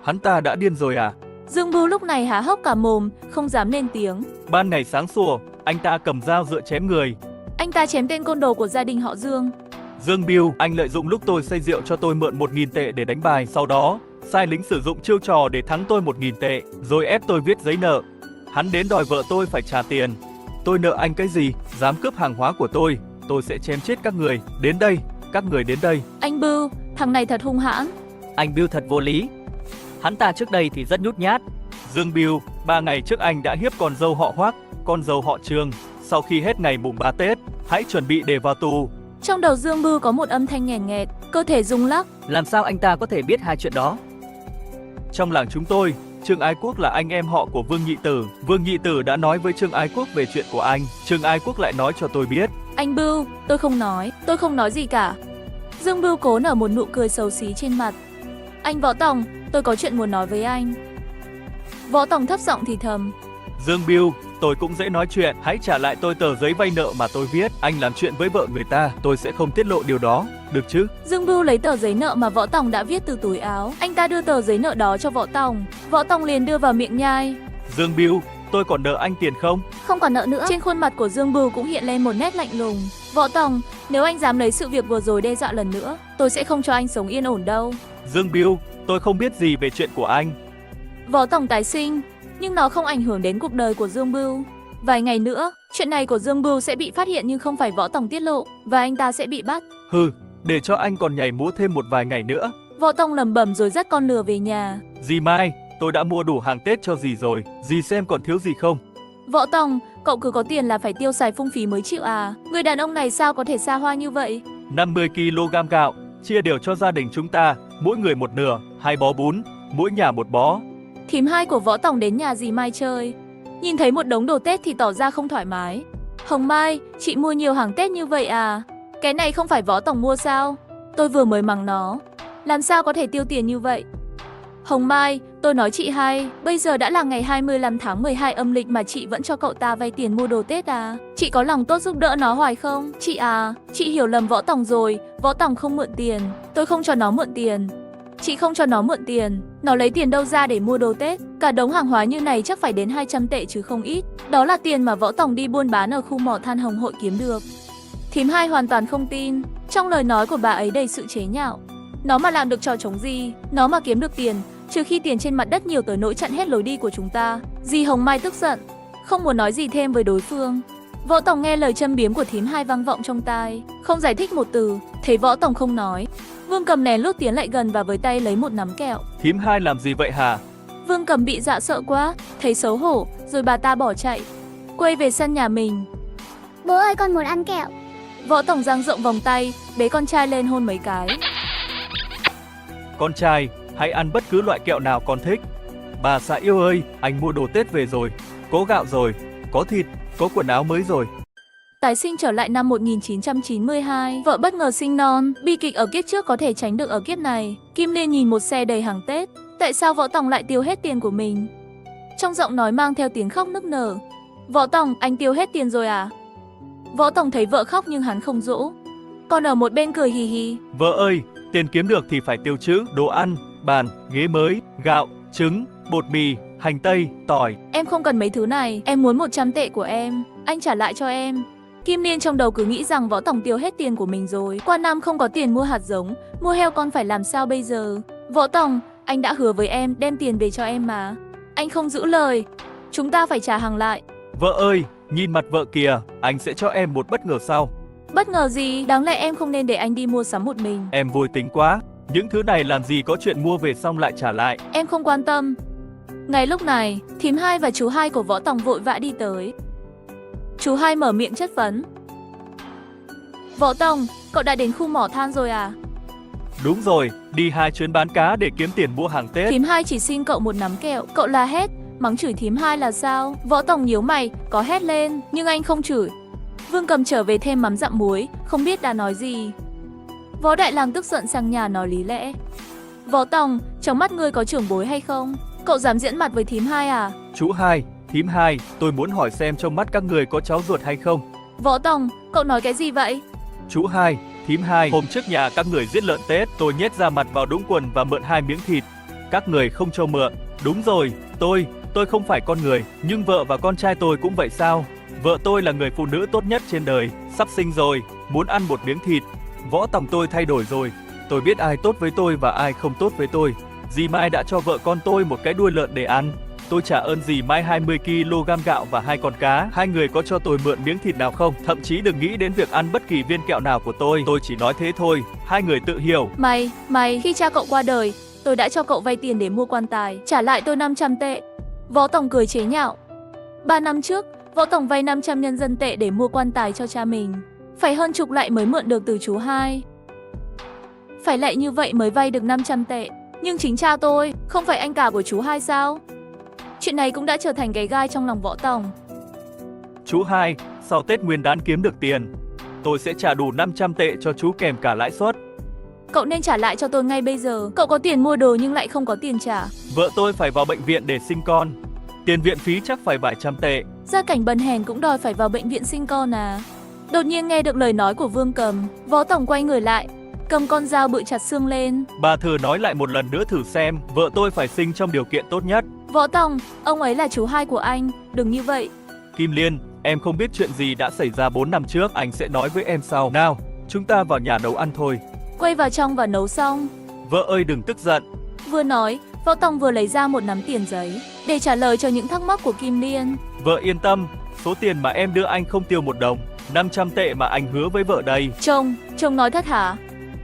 Hắn ta đã điên rồi à? Dương Bưu lúc này há hốc cả mồm, không dám lên tiếng. Ban ngày sáng sủa, anh ta cầm dao dựa chém người. Anh ta chém tên côn đồ của gia đình họ Dương. Dương Bill, anh lợi dụng lúc tôi say rượu cho tôi mượn 1.000 tệ để đánh bài, sau đó sai lính sử dụng chiêu trò để thắng tôi 1.000 tệ, rồi ép tôi viết giấy nợ. Hắn đến đòi vợ tôi phải trả tiền. Tôi nợ anh cái gì? Dám cướp hàng hóa của tôi sẽ chém chết các người. Đến đây, các người đến đây. Anh Bưu, thằng này thật hung hãn. Anh Bill thật vô lý. Hắn ta trước đây thì rất nhút nhát. Dương Bill, 3 ngày trước anh đã hiếp con dâu họ Hoắc, con dâu họ Trương. Sau khi hết ngày mùng 3 Tết, hãy chuẩn bị để vào tù. Trong đầu Dương Bưu có một âm thanh nghẹn nghẹt, cơ thể rung lắc. Làm sao anh ta có thể biết hai chuyện đó? Trong làng chúng tôi, Trương Ái Quốc là anh em họ của Vương Nhị Tử. Vương Nhị Tử đã nói với Trương Ái Quốc về chuyện của anh. Trương Ái Quốc lại nói cho tôi biết. Anh Bưu, tôi không nói gì cả. Dương Bưu cố nở một nụ cười xấu xí trên mặt. Anh Võ Tổng, tôi có chuyện muốn nói với anh. Võ Tổng thấp giọng thì thầm. Dương Bill, tôi cũng dễ nói chuyện, hãy trả lại tôi tờ giấy vay nợ mà tôi viết. Anh làm chuyện với vợ người ta, tôi sẽ không tiết lộ điều đó, được chứ? Dương Bưu lấy tờ giấy nợ mà Võ Tổng đã viết từ túi áo. Anh ta đưa tờ giấy nợ đó cho Võ Tổng. Võ Tổng liền đưa vào miệng nhai. Dương Bill, tôi còn nợ anh tiền không? Không còn nợ nữa. Trên khuôn mặt của Dương Bưu cũng hiện lên một nét lạnh lùng. Võ Tổng, nếu anh dám lấy sự việc vừa rồi đe dọa lần nữa, tôi sẽ không cho anh sống yên ổn đâu. Dương Bill, tôi không biết gì về chuyện của anh. Võ Tổng tái sinh, nhưng nó không ảnh hưởng đến cuộc đời của Dương Bưu. Vài ngày nữa, chuyện này của Dương Bưu sẽ bị phát hiện nhưng không phải Võ Tổng tiết lộ, và anh ta sẽ bị bắt. Hừ, để cho anh còn nhảy múa thêm một vài ngày nữa. Võ Tổng lẩm bẩm rồi dắt con lừa về nhà. Dì Mai, tôi đã mua đủ hàng Tết cho dì rồi, dì xem còn thiếu gì không? Võ Tổng, cậu cứ có tiền là phải tiêu xài phung phí mới chịu à? Người đàn ông này sao có thể xa hoa như vậy? 50 kg gạo, chia đều cho gia đình chúng ta, mỗi người một nửa, 2 bó bún, mỗi nhà một bó. Thím hai của Võ Tổng đến nhà dì Mai chơi. Nhìn thấy một đống đồ Tết thì tỏ ra không thoải mái. Hồng Mai, chị mua nhiều hàng Tết như vậy à? Cái này không phải Võ Tổng mua sao? Tôi vừa mới mắng nó. Làm sao có thể tiêu tiền như vậy? Hồng Mai, tôi nói chị hai, bây giờ đã là ngày 25 tháng 12 âm lịch mà chị vẫn cho cậu ta vay tiền mua đồ Tết à? Chị có lòng tốt giúp đỡ nó hoài không? Chị à, chị hiểu lầm Võ Tổng rồi, Võ Tổng không mượn tiền, tôi không cho nó mượn tiền. Chị không cho nó mượn tiền, nó lấy tiền đâu ra để mua đồ Tết? Cả đống hàng hóa như này chắc phải đến 200 tệ chứ không ít. Đó là tiền mà Võ Tổng đi buôn bán ở khu mỏ than Hồng Hội kiếm được. Thím hai hoàn toàn không tin, trong lời nói của bà ấy đầy sự chế nhạo. Nó mà làm được trò chống gì, nó mà kiếm được tiền, trừ khi tiền trên mặt đất nhiều tới nỗi chặn hết lối đi của chúng ta. Dì Hồng Mai tức giận, không muốn nói gì thêm với đối phương. Võ Tổng nghe lời châm biếm của thím hai vang vọng trong tai, không giải thích một từ. Thấy Võ Tổng không nói, Vương Cầm lén lút tiến lại gần và với tay lấy một nắm kẹo. Thím hai làm gì vậy hả? Vương Cầm bị dọa sợ quá, thấy xấu hổ, rồi bà ta bỏ chạy, quay về sân nhà mình. Bố ơi, con muốn ăn kẹo. Võ Tổng dang rộng vòng tay, bế con trai lên hôn mấy cái. Con trai, hãy ăn bất cứ loại kẹo nào con thích. Bà xã yêu ơi, anh mua đồ Tết về rồi, có gạo rồi, có thịt, có quần áo mới rồi. Tái sinh trở lại năm 1992, vợ bất ngờ sinh non, bi kịch ở kiếp trước có thể tránh được ở kiếp này. Kim Liên nhìn một xe đầy hàng Tết, tại sao Võ Tổng lại tiêu hết tiền của mình? Trong giọng nói mang theo tiếng khóc nức nở. Võ Tổng, anh tiêu hết tiền rồi à? Võ Tổng thấy vợ khóc nhưng hắn không dỗ, còn ở một bên cười hì hì. Vợ ơi, tiền kiếm được thì phải tiêu chứ, đồ ăn, bàn, ghế mới, gạo, trứng, bột mì, hành tây, tỏi. Em không cần mấy thứ này, em muốn 100 tệ của em, anh trả lại cho em. Kim Liên trong đầu cứ nghĩ rằng Võ Tổng tiêu hết tiền của mình rồi. Qua năm không có tiền mua hạt giống, mua heo con phải làm sao bây giờ? Võ Tổng, anh đã hứa với em đem tiền về cho em mà. Anh không giữ lời, chúng ta phải trả hàng lại. Vợ ơi, nhìn mặt vợ kìa, anh sẽ cho em một bất ngờ sau. Bất ngờ gì? Đáng lẽ em không nên để anh đi mua sắm một mình. Em vui tính quá, những thứ này làm gì có chuyện mua về xong lại trả lại. Em không quan tâm. Ngay lúc này, thím hai và chú hai của Võ Tổng vội vã đi tới. Chú hai mở miệng chất vấn. Võ Tổng, cậu đã đến khu mỏ than rồi à? Đúng rồi, đi 2 chuyến bán cá để kiếm tiền mua hàng Tết. Thím hai chỉ xin cậu một nắm kẹo, cậu la hét, mắng chửi thím hai là sao? Võ Tổng nhíu mày, có hét lên, nhưng anh không chửi. Vương Cầm trở về thêm mắm dặm muối, không biết đã nói gì. Võ Đại Lang tức giận sang nhà nói lý lẽ. Võ Tổng, trong mắt ngươi có trưởng bối hay không? Cậu dám diễn mặt với thím hai à? Chú hai, thím hai, tôi muốn hỏi xem trong mắt các người có cháu ruột hay không? Võ Tổng, cậu nói cái gì vậy? Chú hai, thím hai, hôm trước nhà các người giết lợn Tết, tôi nhét ra mặt vào đũng quần và mượn 2 miếng thịt. Các người không cho mượn, Đúng rồi, tôi không phải con người, nhưng vợ và con trai tôi cũng vậy sao? Vợ tôi là người phụ nữ tốt nhất trên đời, sắp sinh rồi, muốn ăn một miếng thịt. Võ tòng tôi thay đổi rồi, tôi biết ai tốt với tôi và ai không tốt với tôi. Dì Mai đã cho vợ con tôi một cái đuôi lợn để ăn. Tôi trả ơn dì Mai 20 kg gạo và 2 con cá. Hai người có cho tôi mượn miếng thịt nào không? Thậm chí đừng nghĩ đến việc ăn bất kỳ viên kẹo nào của tôi chỉ nói thế thôi. Hai người tự hiểu. Mày, khi cha cậu qua đời, tôi đã cho cậu vay tiền để mua quan tài, trả lại tôi 500 tệ. Võ Tòng cười chế nhạo. 3 năm trước, Võ Tòng vay 500 nhân dân tệ để mua quan tài cho cha mình. Phải hơn chục lạy mới mượn được từ chú hai. Phải lạy như vậy mới vay được 500 tệ. Nhưng chính cha tôi, không phải anh cả của chú hai sao? Chuyện này cũng đã trở thành cái gai trong lòng Võ Tòng. Chú hai, sau Tết Nguyên đán kiếm được tiền, tôi sẽ trả đủ 500 tệ cho chú kèm cả lãi suất. Cậu nên trả lại cho tôi ngay bây giờ. Cậu có tiền mua đồ nhưng lại không có tiền trả. Vợ tôi phải vào bệnh viện để sinh con. Tiền viện phí chắc phải vài trăm tệ. Gia cảnh bần hèn cũng đòi phải vào bệnh viện sinh con à? Đột nhiên nghe được lời nói của Vương Cầm, Võ Tòng quay người lại, cầm con dao bự chặt xương lên. Bà thử nói lại một lần nữa thử xem, vợ tôi phải sinh trong điều kiện tốt nhất. Võ Tòng, ông ấy là chú hai của anh, đừng như vậy. Kim Liên, em không biết chuyện gì đã xảy ra 4 năm trước, anh sẽ nói với em sau. Nào, chúng ta vào nhà nấu ăn thôi. Quay vào trong và nấu xong. Vợ ơi đừng tức giận. Vừa nói, Võ Tòng vừa lấy ra một nắm tiền giấy để trả lời cho những thắc mắc của Kim Liên. Vợ yên tâm, số tiền mà em đưa anh không tiêu một đồng. 500 tệ mà anh hứa với vợ đây. Chồng nói thật hả?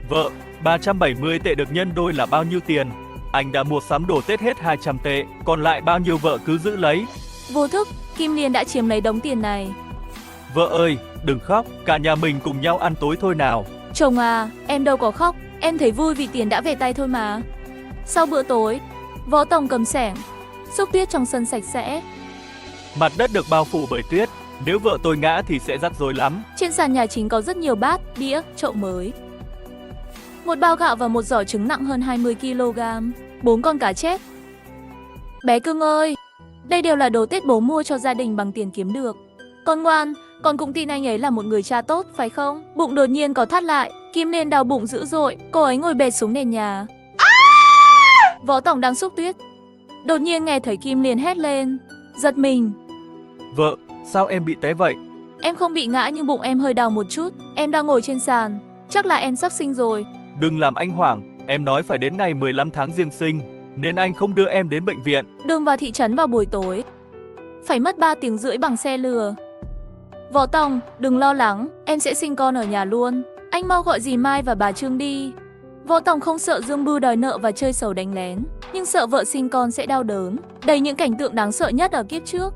Vợ, 370 tệ được nhân đôi là bao nhiêu tiền? Anh đã mua sắm đồ Tết hết 200 tệ, còn lại bao nhiêu vợ cứ giữ lấy. Vô thức, Kim Liên đã chiếm lấy đống tiền này. Vợ ơi, đừng khóc, cả nhà mình cùng nhau ăn tối thôi nào. Chồng à, em đâu có khóc, em thấy vui vì tiền đã về tay thôi mà. Sau bữa tối, Võ Tòng cầm xẻng, xúc tuyết trong sân sạch sẽ. Mặt đất được bao phủ bởi tuyết, nếu vợ tôi ngã thì sẽ rắc rối lắm. Trên sàn nhà chính có rất nhiều bát, đĩa, chậu mới. Một bao gạo và một giỏ trứng nặng hơn 20 kg, 4 con cá chép. Bé cưng ơi, đây đều là đồ Tết bố mua cho gia đình bằng tiền kiếm được. Con ngoan, con cũng tin anh ấy là một người cha tốt, phải không? Bụng đột nhiên có thắt lại, Kim Liên đau bụng dữ dội, cô ấy ngồi bệt xuống nền nhà. Võ Tòng đang xúc tuyết, đột nhiên nghe thấy Kim Liên hét lên, giật mình. Vợ, sao em bị té vậy? Em không bị ngã nhưng bụng em hơi đau một chút, em đang ngồi trên sàn, chắc là em sắp sinh rồi. Đừng làm anh hoảng, em nói phải đến ngày 15 tháng Giêng sinh, nên anh không đưa em đến bệnh viện. Đường vào thị trấn vào buổi tối, phải mất 3 tiếng rưỡi bằng xe lừa. Võ Tòng, đừng lo lắng, em sẽ sinh con ở nhà luôn. Anh mau gọi dì Mai và bà Trương đi. Võ Tòng không sợ Dương Bưu đòi nợ và chơi xấu đánh lén, nhưng sợ vợ sinh con sẽ đau đớn, đầy những cảnh tượng đáng sợ nhất ở kiếp trước.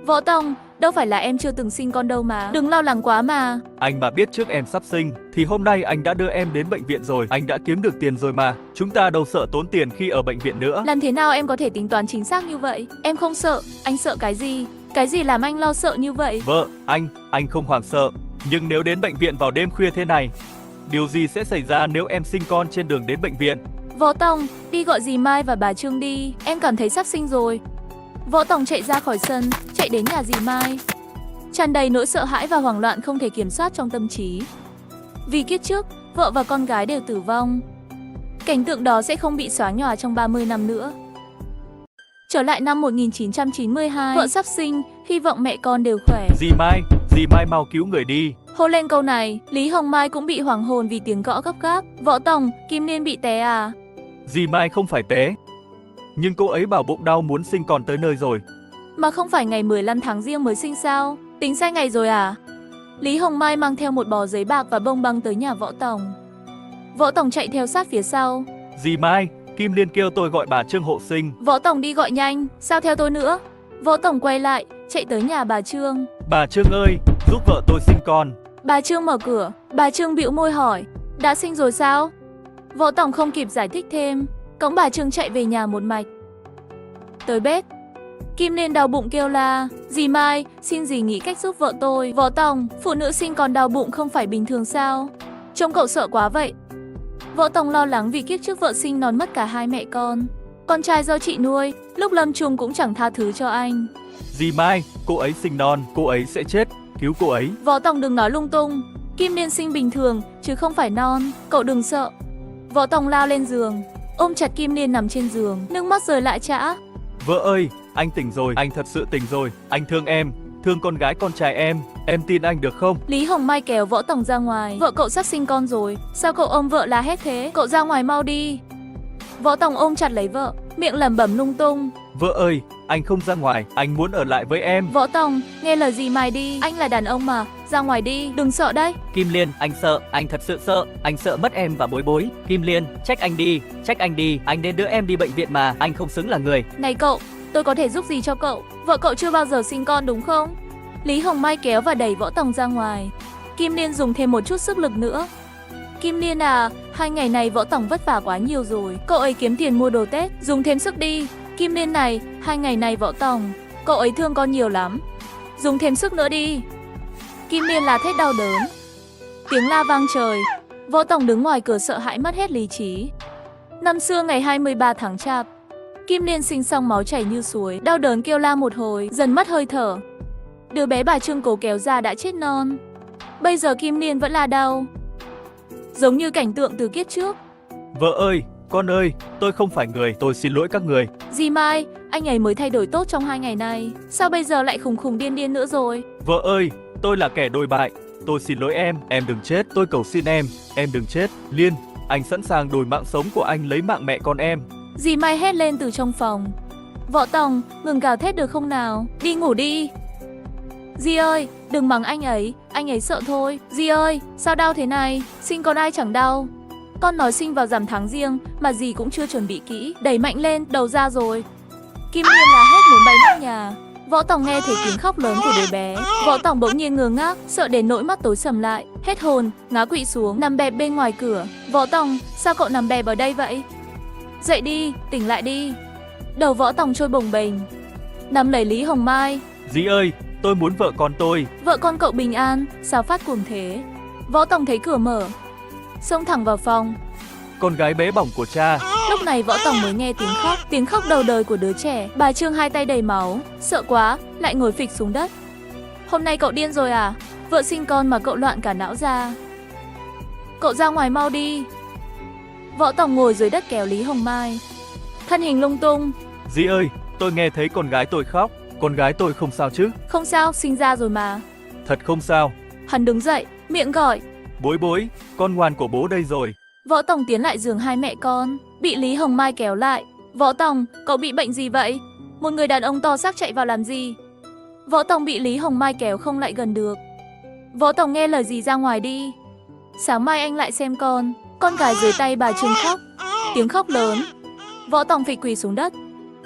Võ Tòng, đâu phải là em chưa từng sinh con đâu mà, đừng lo lắng quá mà. Anh mà biết trước em sắp sinh, thì hôm nay anh đã đưa em đến bệnh viện rồi, anh đã kiếm được tiền rồi mà. Chúng ta đâu sợ tốn tiền khi ở bệnh viện nữa. Làm thế nào em có thể tính toán chính xác như vậy? Em không sợ, anh sợ cái gì? Cái gì làm anh lo sợ như vậy? Vợ, anh không hoảng sợ, nhưng nếu đến bệnh viện vào đêm khuya thế này, điều gì sẽ xảy ra nếu em sinh con trên đường đến bệnh viện? Võ Tòng, đi gọi dì Mai và bà Trương đi, em cảm thấy sắp sinh rồi. Võ Tòng chạy ra khỏi sân, chạy đến nhà dì Mai, tràn đầy nỗi sợ hãi và hoảng loạn không thể kiểm soát trong tâm trí. Vì kiếp trước, vợ và con gái đều tử vong. Cảnh tượng đó sẽ không bị xóa nhòa trong 30 năm nữa. Trở lại năm 1992, vợ sắp sinh, hy vọng mẹ con đều khỏe. Dì Mai mau cứu người đi. Hô lên câu này, Lý Hồng Mai cũng bị hoảng hồn vì tiếng gõ gấp gáp. Võ Tòng, Kim Liên bị té à? Dì Mai không phải té, nhưng cô ấy bảo bụng đau muốn sinh con tới nơi rồi. Mà không phải ngày 15 tháng Giêng mới sinh sao? Tính sai ngày rồi à? Lý Hồng Mai mang theo một bó giấy bạc và bông băng tới nhà Võ Tòng. Võ Tòng chạy theo sát phía sau. Dì Mai, Kim Liên kêu tôi gọi bà Trương hộ sinh. Võ Tòng đi gọi nhanh, sao theo tôi nữa? Võ Tòng quay lại, chạy tới nhà bà Trương. Bà Trương ơi, giúp vợ tôi sinh con. Bà Trương mở cửa, bà Trương bĩu môi hỏi, đã sinh rồi sao? Võ Tòng không kịp giải thích thêm, cõng bà Trương chạy về nhà một mạch. Tới bếp, Kim Liên đau bụng kêu la, dì Mai, xin dì nghĩ cách giúp vợ tôi. Võ Tòng, phụ nữ sinh con đau bụng không phải bình thường sao? Trông cậu sợ quá vậy. Võ Tòng lo lắng vì kiếp trước vợ sinh non mất cả hai mẹ con. Con trai do chị nuôi, lúc lâm chung cũng chẳng tha thứ cho anh. Dì Mai, cô ấy sinh non, cô ấy sẽ chết, cứu cô ấy. Võ Tòng đừng nói lung tung, Kim Liên sinh bình thường, chứ không phải non, cậu đừng sợ. Võ Tòng lao lên giường, ôm chặt Kim Liên nằm trên giường, nước mắt rơi lã chã. Vợ ơi, anh tỉnh rồi, anh thật sự tỉnh rồi, anh thương em, thương con gái con trai em tin anh được không? Lý Hồng Mai kéo Võ Tòng ra ngoài. Vợ cậu sắp sinh con rồi, sao cậu ôm vợ la hét thế? Cậu ra ngoài mau đi. Võ Tòng ôm chặt lấy vợ, miệng lẩm bẩm lung tung. Vợ ơi, anh không ra ngoài, anh muốn ở lại với em. Võ Tòng, nghe lời dì Mai đi, anh là đàn ông mà, ra ngoài đi, đừng sợ đấy. Kim Liên, anh sợ, anh thật sự sợ, anh sợ mất em và Bối Bối. Kim Liên, trách anh đi, anh nên đưa em đi bệnh viện mà, anh không xứng là người. Này cậu, tôi có thể giúp gì cho cậu? Vợ cậu chưa bao giờ sinh con đúng không? Lý Hồng Mai kéo và đẩy Võ Tòng ra ngoài. Kim Liên dùng thêm một chút sức lực nữa. Kim Liên à, 2 ngày này Võ Tòng vất vả quá nhiều rồi. Cậu ấy kiếm tiền mua đồ Tết, dùng thêm sức đi. Kim Liên này, 2 ngày này Võ Tòng, cậu ấy thương con nhiều lắm. Dùng thêm sức nữa đi. Kim Liên la thét đau đớn. Tiếng la vang trời. Võ Tòng đứng ngoài cửa sợ hãi mất hết lý trí. Năm xưa ngày 23 tháng Chạp, Kim Liên sinh xong máu chảy như suối, đau đớn kêu la một hồi, dần mất hơi thở. Đứa bé bà Trương cố kéo ra đã chết non. Bây giờ Kim Liên vẫn là đau, giống như cảnh tượng từ kiếp trước. Vợ ơi, con ơi, tôi không phải người, tôi xin lỗi các người. Dì Mai, anh ấy mới thay đổi tốt trong 2 ngày này, sao bây giờ lại khùng khùng điên điên nữa rồi? Vợ ơi, tôi là kẻ đồi bại, tôi xin lỗi em đừng chết, tôi cầu xin em đừng chết. Liên, anh sẵn sàng đổi mạng sống của anh lấy mạng mẹ con em. Dì Mai hét lên từ trong phòng. Võ Tòng, ngừng gào thét được không nào, đi ngủ đi. Dì ơi, đừng mắng anh ấy sợ thôi. Dì ơi, sao đau thế này, sinh con ai chẳng đau. Con nói sinh vào rằm tháng riêng mà dì cũng chưa chuẩn bị kỹ, đẩy mạnh lên, đầu ra rồi. Kim Liên la hét muốn bay nóc nhà. Võ Tòng nghe thấy tiếng khóc lớn của đứa bé. Võ Tòng bỗng nhiên ngơ ngác, sợ đến nỗi mắt tối sầm lại, hết hồn, ngã quỵ xuống, nằm bẹp bên ngoài cửa. Võ Tòng, sao cậu nằm bẹp ở đây vậy? Dậy đi, tỉnh lại đi. Đầu Võ Tòng trôi bồng bềnh, nắm lấy Lý Hồng Mai. Dì ơi, tôi muốn vợ con tôi. Vợ con cậu bình an, sao phát cuồng thế? Võ Tòng thấy cửa mở, xông thẳng vào phòng. Con gái bé bỏng của cha. Lúc này Võ Tòng mới nghe tiếng khóc đầu đời của đứa trẻ. Bà Trương hai tay đầy máu, sợ quá, lại ngồi phịch xuống đất. Hôm nay cậu điên rồi à? Vợ sinh con mà cậu loạn cả não ra. Cậu ra ngoài mau đi. Võ Tòng ngồi dưới đất kéo Lý Hồng Mai, thân hình lung tung. Dì ơi, tôi nghe thấy con gái tôi khóc. Con gái tôi không sao chứ? Không sao, sinh ra rồi mà. Thật không sao. Hắn đứng dậy, miệng gọi. Bối Bối, con ngoan của bố đây rồi. Võ Tòng tiến lại giường hai mẹ con, bị Lý Hồng Mai kéo lại. Võ Tòng, cậu bị bệnh gì vậy? Một người đàn ông to xác chạy vào làm gì? Võ Tòng bị Lý Hồng Mai kéo không lại gần được. Võ Tòng nghe lời gì ra ngoài đi. Sáng mai anh lại xem con gái dưới tay bà Trương khóc, tiếng khóc lớn. Võ Tòng phịch quỳ xuống đất,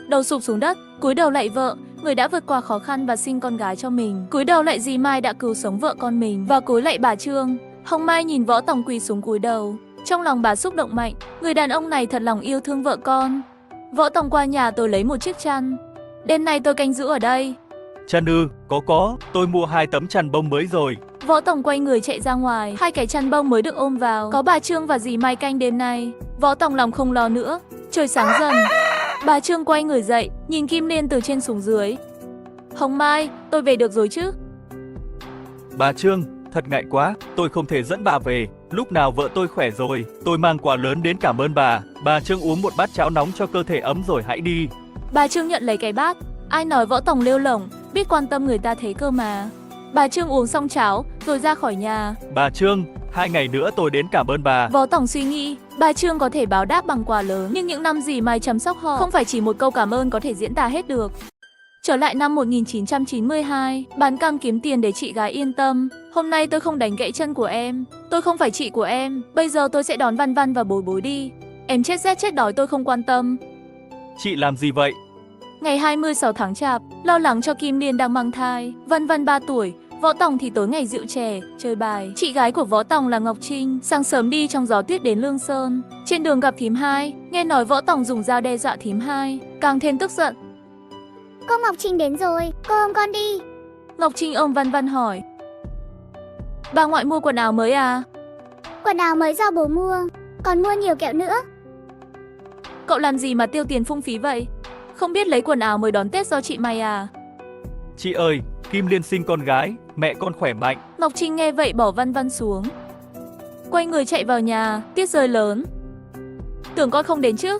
đầu sụp xuống đất, cúi đầu lạy vợ, người đã vượt qua khó khăn và sinh con gái cho mình. Cúi đầu lạy dì Mai đã cứu sống vợ con mình và cúi lạy bà Trương. Hồng Mai nhìn Võ Tòng quỳ xuống cúi đầu, trong lòng bà xúc động mạnh, người đàn ông này thật lòng yêu thương vợ con. Võ Tòng qua nhà tôi lấy một chiếc chăn, đêm nay tôi canh giữ ở đây. Chăn ư, có, tôi mua 2 tấm chăn bông mới rồi. Võ Tòng quay người chạy ra ngoài, 2 cái chăn bông mới được ôm vào, có bà Trương và dì Mai canh đêm nay. Võ Tòng lòng không lo nữa, trời sáng dần. Bà Trương quay người dậy, nhìn Kim Liên từ trên xuống dưới. Hồng Mai, tôi về được rồi chứ? Bà Trương, thật ngại quá, tôi không thể dẫn bà về. Lúc nào vợ tôi khỏe rồi, tôi mang quà lớn đến cảm ơn bà. Bà Trương uống một bát cháo nóng cho cơ thể ấm rồi hãy đi. Bà Trương nhận lấy cái bát. Ai nói Võ Tòng lêu lổng, biết quan tâm người ta thế cơ mà. Bà Trương uống xong cháo, rồi ra khỏi nhà. Bà Trương, 2 ngày nữa tôi đến cảm ơn bà. Võ Tòng suy nghĩ, bà Trương có thể báo đáp bằng quà lớn, nhưng những năm dì Mai chăm sóc họ, không phải chỉ một câu cảm ơn có thể diễn tả hết được. Trở lại năm 1992, bán cam kiếm tiền để chị gái yên tâm. Hôm nay tôi không đánh gãy chân của em, tôi không phải chị của em. Bây giờ tôi sẽ đón Văn Văn và Bối Bối đi. Em chết rét chết đói tôi không quan tâm. Chị làm gì vậy? Ngày 26 tháng Chạp, lo lắng cho Kim Liên đang mang thai. Văn Văn 3 tuổi, Võ Tòng thì tối ngày rượu chè, chơi bài. Chị gái của Võ Tòng là Ngọc Trinh, sáng sớm đi trong gió tuyết đến Lương Sơn. Trên đường gặp thím Hai, nghe nói Võ Tòng dùng dao đe dọa thím Hai, càng thêm tức giận. Cô Ngọc Trinh đến rồi, cô ôm con đi. Ngọc Trinh ôm Văn Văn hỏi. Bà ngoại mua quần áo mới à? Quần áo mới do bố mua, còn mua nhiều kẹo nữa. Cậu làm gì mà tiêu tiền phung phí vậy? Không biết lấy quần áo mới đón Tết do chị mày à? Chị ơi, Kim Liên sinh con gái, mẹ con khỏe mạnh. Ngọc Trinh nghe vậy bỏ Văn Văn xuống, quay người chạy vào nhà. Tuyết rơi lớn, Tưởng con không đến chứ?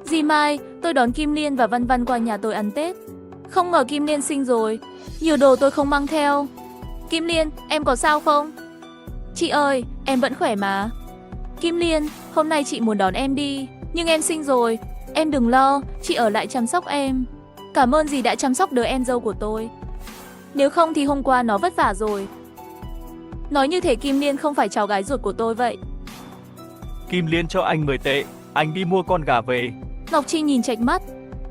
Dì Mai, tôi đón Kim Liên và Văn Văn qua nhà tôi ăn Tết. Không ngờ Kim Liên sinh rồi. Nhiều đồ tôi không mang theo. Kim Liên, em có sao không? Chị ơi, em vẫn khỏe mà. Kim Liên, hôm nay chị muốn đón em đi. Nhưng em sinh rồi. Em đừng lo, chị ở lại chăm sóc em. Cảm ơn dì đã chăm sóc đứa em dâu của tôi. Nếu không thì hôm qua nó vất vả rồi. Nói như thể Kim Liên không phải cháu gái ruột của tôi vậy. Kim Liên cho anh 10 tệ, anh đi mua con gà về. Ngọc Trinh nhìn chệch mắt,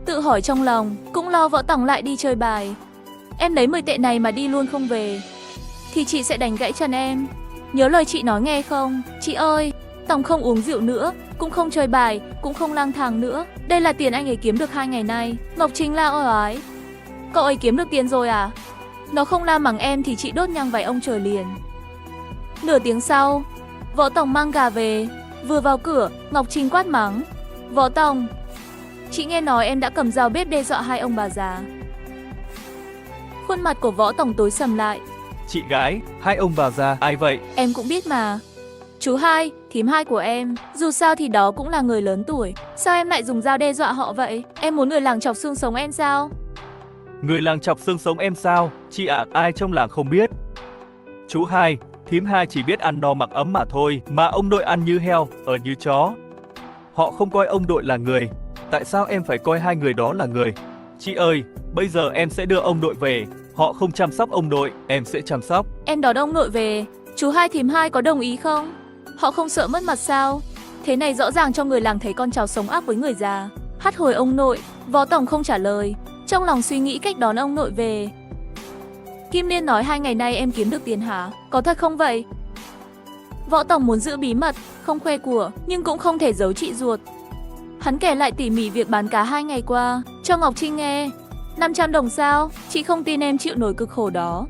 tự hỏi trong lòng, cũng lo Võ Tòng lại đi chơi bài. Em lấy 10 tệ này mà đi luôn không về thì chị sẽ đánh gãy chân em. Nhớ lời chị nói nghe không? Chị ơi, Tòng không uống rượu nữa, cũng không chơi bài, cũng không lang thang nữa. Đây là tiền anh ấy kiếm được 2 ngày nay. Ngọc Trinh la oái. Cậu ấy kiếm được tiền rồi à? Nó không la mắng em thì chị đốt nhang vài ông trời liền. Nửa tiếng sau, Võ Tòng mang gà về. Vừa vào cửa, Ngọc Trinh quát mắng. Võ Tòng, chị nghe nói em đã cầm dao bếp đe dọa 2 ông bà già. Khuôn mặt của Võ Tòng tối sầm lại. Chị gái, 2 ông bà già, ai vậy? Em cũng biết mà. Chú hai, thím hai của em. Dù sao thì đó cũng là người lớn tuổi. Sao em lại dùng dao đe dọa họ vậy? Em muốn người làng chọc xương sống em sao? Người làng chọc xương sống em sao? Chị ạ, ai trong làng không biết. Chú hai, thím hai chỉ biết ăn no mặc ấm mà thôi, mà ông nội ăn như heo, ở như chó. Họ không coi ông nội là người. Tại sao em phải coi 2 người đó là người? Chị ơi, bây giờ em sẽ đưa ông nội về. Họ không chăm sóc ông nội, em sẽ chăm sóc. Em đón ông nội về. Chú hai thím hai có đồng ý không? Họ không sợ mất mặt sao? Thế này rõ ràng cho người làng thấy con cháu sống ác với người già. Hắt hồi ông nội, Võ Tòng không trả lời. Trong lòng suy nghĩ cách đón ông nội về. Kim Liên nói 2 ngày nay em kiếm được tiền hả? Có thật không vậy? Võ Tòng muốn giữ bí mật, không khoe của, nhưng cũng không thể giấu chị ruột. Hắn kể lại tỉ mỉ việc bán cá 2 ngày qua, cho Ngọc Trinh nghe. 500 đồng sao? Chị không tin em chịu nổi cực khổ đó.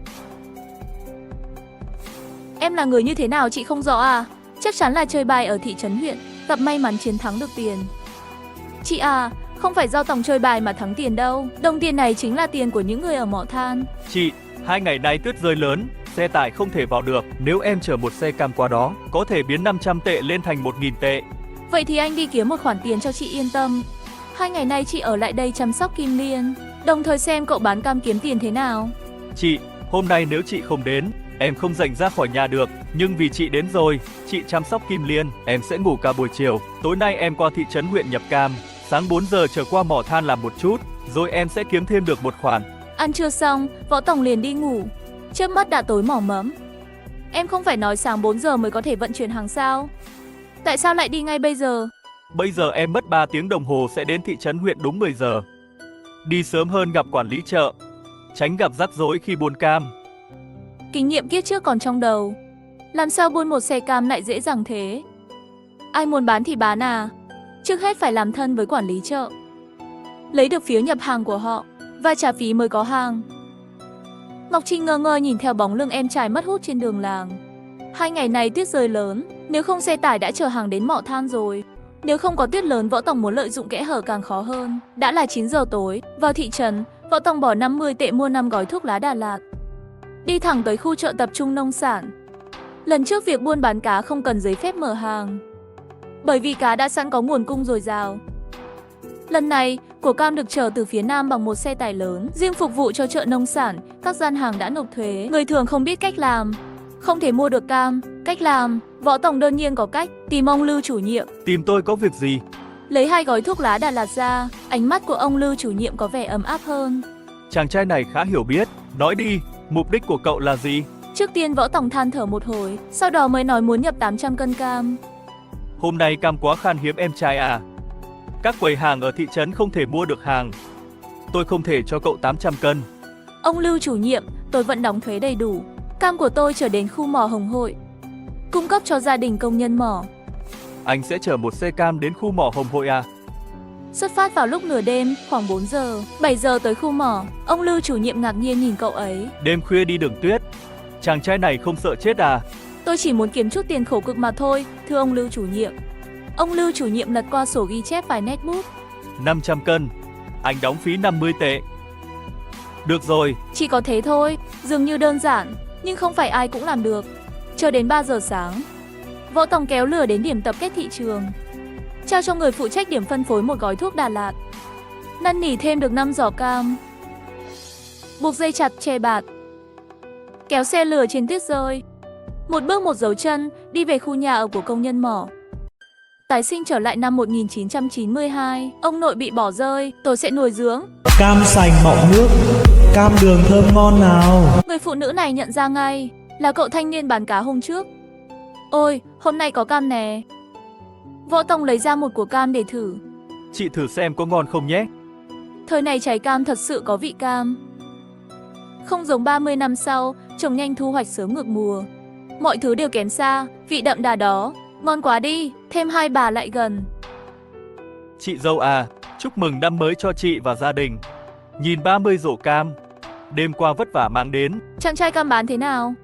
Em là người như thế nào chị không rõ à? Chắc chắn là chơi bài ở thị trấn huyện, gặp may mắn chiến thắng được tiền. Chị à, không phải do Tòng chơi bài mà thắng tiền đâu. Đồng tiền này chính là tiền của những người ở mỏ than. Chị, 2 ngày nay tuyết rơi lớn, xe tải không thể vào được. Nếu em chở một xe cam qua đó, có thể biến 500 tệ lên thành 1.000 tệ. Vậy thì anh đi kiếm một khoản tiền cho chị yên tâm. 2 ngày nay chị ở lại đây chăm sóc Kim Liên, đồng thời xem cậu bán cam kiếm tiền thế nào. Chị, hôm nay nếu chị không đến, em không rảnh ra khỏi nhà được. Nhưng vì chị đến rồi, chị chăm sóc Kim Liên, em sẽ ngủ cả buổi chiều. Tối nay em qua thị trấn huyện nhập cam, sáng 4 giờ trở qua mỏ than làm một chút, rồi em sẽ kiếm thêm được một khoản. Ăn trưa xong, Võ Tòng liền đi ngủ. Chớp mắt đã tối mỏ mẫm. Em không phải nói sáng 4 giờ mới có thể vận chuyển hàng sao? Tại sao lại đi ngay bây giờ? Bây giờ em mất 3 tiếng đồng hồ sẽ đến thị trấn huyện đúng 10 giờ. Đi sớm hơn gặp quản lý chợ, tránh gặp rắc rối khi buôn cam. Kinh nghiệm kiếp trước còn trong đầu. Làm sao buôn một xe cam lại dễ dàng thế? Ai muốn bán thì bán à? Trước hết phải làm thân với quản lý chợ, lấy được phiếu nhập hàng của họ và trả phí mới có hàng. Ngọc Trinh ngơ ngơ nhìn theo bóng lưng em trai mất hút trên đường làng. 2 ngày này tuyết rơi lớn, nếu không xe tải đã chở hàng đến mỏ than rồi. Nếu không có tuyết lớn, Võ Tòng muốn lợi dụng kẽ hở càng khó hơn. Đã là 9 giờ tối, vào thị trấn, Võ Tòng bỏ 50 tệ mua 5 gói thuốc lá Đà Lạt. Đi thẳng tới khu chợ tập trung nông sản. Lần trước việc buôn bán cá không cần giấy phép mở hàng, bởi vì cá đã sẵn có nguồn cung dồi dào. Lần này, của cam được chở từ phía Nam bằng một xe tải lớn, riêng phục vụ cho chợ nông sản, các gian hàng đã nộp thuế. Người thường không biết cách làm, không thể mua được cam. Cách làm, Võ Tòng đơn nhiên có cách, tìm ông Lưu chủ nhiệm. Tìm tôi có việc gì? Lấy 2 gói thuốc lá Đà Lạt ra, ánh mắt của ông Lưu chủ nhiệm có vẻ ấm áp hơn. Chàng trai này khá hiểu biết, nói đi, mục đích của cậu là gì? Trước tiên Võ Tòng than thở một hồi, sau đó mới nói muốn nhập 800 cân cam. Hôm nay cam quá khan hiếm em trai à. Các quầy hàng ở thị trấn không thể mua được hàng. Tôi không thể cho cậu 800 cân. Ông Lưu chủ nhiệm, tôi vẫn đóng thuế đầy đủ. Cam của tôi chở đến khu mỏ Hồng Hội, cung cấp cho gia đình công nhân mỏ. Anh sẽ chở một xe cam đến khu mỏ Hồng Hội à? Xuất phát vào lúc nửa đêm, khoảng 4 giờ, 7 giờ tới khu mỏ. Ông Lưu chủ nhiệm ngạc nhiên nhìn cậu ấy. Đêm khuya đi đường tuyết, chàng trai này không sợ chết à? Tôi chỉ muốn kiếm chút tiền khổ cực mà thôi, thưa ông Lưu chủ nhiệm. Ông Lưu chủ nhiệm lật qua sổ ghi chép vài nét bút. 500 cân, anh đóng phí 50 tệ. Được rồi. Chỉ có thế thôi, dường như đơn giản, nhưng không phải ai cũng làm được. Chờ đến 3 giờ sáng, Võ Tòng kéo lửa đến điểm tập kết thị trường. trao cho người phụ trách điểm phân phối một gói thuốc Đà Lạt. Năn nỉ thêm được 5 giỏ cam. Buộc dây chặt che bạt. Kéo xe lửa trên tuyết rơi. Một bước một dấu chân, đi về khu nhà ở của công nhân mỏ. Tái sinh trở lại năm 1992, ông nội bị bỏ rơi, tôi sẽ nuôi dưỡng. Cam sành mọng nước, cam đường thơm ngon nào. Người phụ nữ này nhận ra ngay, là cậu thanh niên bán cá hôm trước. Ôi, hôm nay có cam nè. Võ Tòng lấy ra một của cam để thử. Chị thử xem có ngon không nhé. Thời này trái cam thật sự có vị cam. Không giống 30 năm sau, trồng nhanh thu hoạch sớm ngược mùa. Mọi thứ đều kém xa, vị đậm đà đó. Ngon quá đi, thêm hai bà lại gần. Chị dâu à, chúc mừng năm mới cho chị và gia đình. Nhìn 30 rổ cam, đêm qua vất vả mang đến. Chàng trai cam bán thế nào?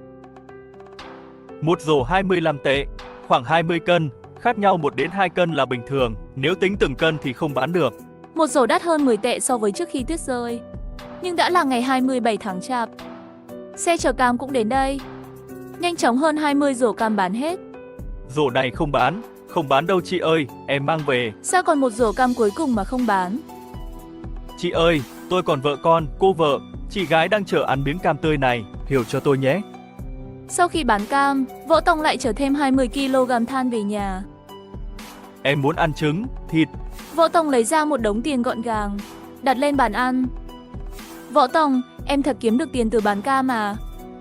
Một rổ 25 tệ, khoảng 20 cân, khác nhau 1 đến 2 cân là bình thường. Nếu tính từng cân thì không bán được. Một rổ đắt hơn 10 tệ so với trước khi tuyết rơi. Nhưng đã là ngày 27 tháng Chạp. Xe chở cam cũng đến đây. Nhanh chóng hơn 20 rổ cam bán hết. Rổ này không bán đâu chị ơi, em mang về. Sao còn một rổ cam cuối cùng mà không bán? Chị ơi, tôi còn vợ con, cô vợ, chị gái đang chờ ăn miếng cam tươi này, hiểu cho tôi nhé. Sau khi bán cam, Võ Tòng lại chở thêm 20 kg than về nhà. Em muốn ăn trứng, thịt. Võ Tòng lấy ra một đống tiền gọn gàng, đặt lên bàn ăn. Võ Tòng, em thật kiếm được tiền từ bán cam à?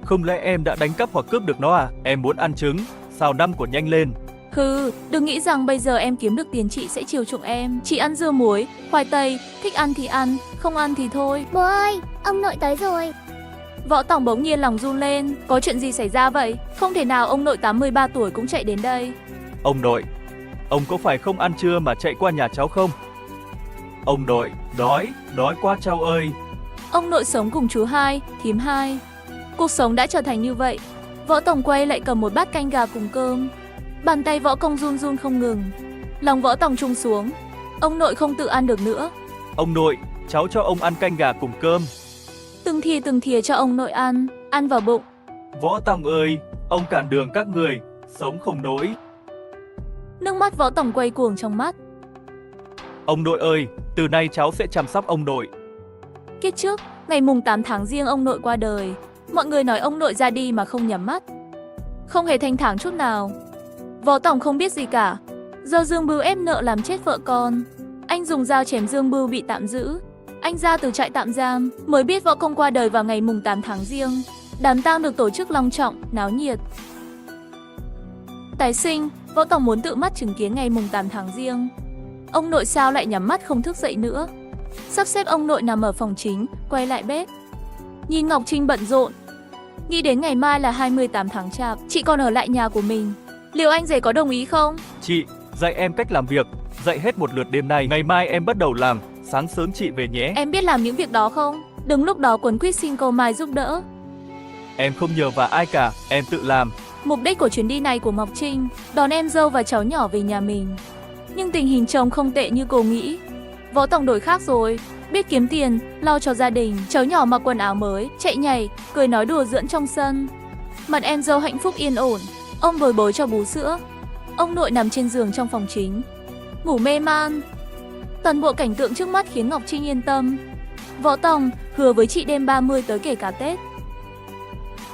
Không lẽ em đã đánh cắp hoặc cướp được nó à? Em muốn ăn trứng, xào năm của nhanh lên. Hừ, đừng nghĩ rằng bây giờ em kiếm được tiền chị sẽ chiều chuộng em. Chị ăn dưa muối, khoai tây, thích ăn thì ăn, không ăn thì thôi. Bố ơi, ông nội tới rồi. Võ Tòng bỗng nhiên lòng run lên, có chuyện gì xảy ra vậy? Không thể nào ông nội 83 tuổi cũng chạy đến đây. Ông nội, ông có phải không ăn trưa mà chạy qua nhà cháu không? Ông nội, đói quá cháu ơi. Ông nội sống cùng chú hai, thím hai. Cuộc sống đã trở thành như vậy. Võ Tòng quay lại cầm một bát canh gà cùng cơm. Bàn tay Võ Công run run không ngừng. Lòng Võ Tòng trùng xuống. Ông nội không tự ăn được nữa. Ông nội, cháu cho ông ăn canh gà cùng cơm. Từng thìa cho ông nội ăn vào bụng. Võ Tòng ơi, ông cản đường các người, sống không nổi. Nước mắt Võ Tòng quay cuồng trong mắt. Ông nội ơi, từ nay cháu sẽ chăm sóc ông nội. Kiếp trước, ngày mùng 8 tháng Giêng ông nội qua đời. Mọi người nói ông nội ra đi mà không nhắm mắt. Không hề thanh thản chút nào. Võ Tòng không biết gì cả. Do Dương Bưu ép nợ làm chết vợ con, anh dùng dao chém Dương Bưu bị tạm giữ. Anh ra từ trại tạm giam mới biết Võ Công qua đời vào ngày mùng 8 tháng Giêng. Đám tang được tổ chức long trọng, náo nhiệt. Tái sinh, Võ Tòng muốn tự mắt chứng kiến ngày mùng 8 tháng Giêng. Ông nội sao lại nhắm mắt không thức dậy nữa. Sắp xếp ông nội nằm ở phòng chính, quay lại bếp. Nhìn Ngọc Trinh bận rộn. Nghĩ đến ngày mai là 28 tháng Chạp, chị còn ở lại nhà của mình. Liệu anh rể có đồng ý không? Chị, dạy em cách làm việc, dạy hết một lượt đêm nay. Ngày mai em bắt đầu làm, sáng sớm chị về nhé. Em biết làm những việc đó không? Đừng lúc đó quấn quýt xin cô Mai giúp đỡ. Em không nhờ vả ai cả, em tự làm. Mục đích của chuyến đi này của Ngọc Trinh, đón em dâu và cháu nhỏ về nhà mình. Nhưng tình hình chồng không tệ như cô nghĩ. Võ Tòng đổi khác rồi, biết kiếm tiền, lo cho gia đình. Cháu nhỏ mặc quần áo mới, chạy nhảy, cười nói đùa giỡn trong sân. Mặt em dâu hạnh phúc yên ổn. Ông bồi bối cho bú sữa. Ông nội nằm trên giường trong phòng chính, ngủ mê man. Toàn bộ cảnh tượng trước mắt khiến Ngọc Trinh yên tâm. Võ Tòng hứa với chị đêm 30 tới kể cả Tết.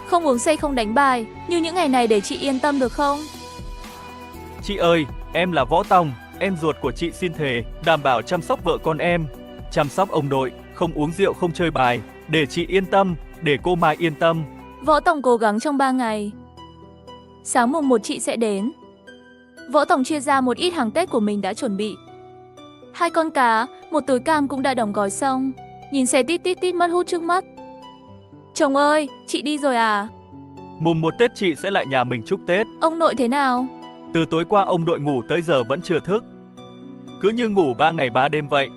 Không uống say không đánh bài, như những ngày này để chị yên tâm được không? Chị ơi, em là Võ Tòng, em ruột của chị xin thề, đảm bảo chăm sóc vợ con em, chăm sóc ông nội, không uống rượu không chơi bài, để chị yên tâm, để cô Mai yên tâm. Võ Tòng cố gắng trong 3 ngày. Sáng mùng 1 chị sẽ đến. Võ Tòng chia ra một ít hàng Tết của mình đã chuẩn bị. 2 con cá, một túi cam cũng đã đóng gói xong. Nhìn xe tít tít tít mất hút trước mắt. Chồng ơi, chị đi rồi à? Mùng 1 Tết chị sẽ lại nhà mình chúc Tết. Ông nội thế nào? Từ tối qua ông nội ngủ tới giờ vẫn chưa thức. Cứ như ngủ 3 ngày 3 đêm vậy.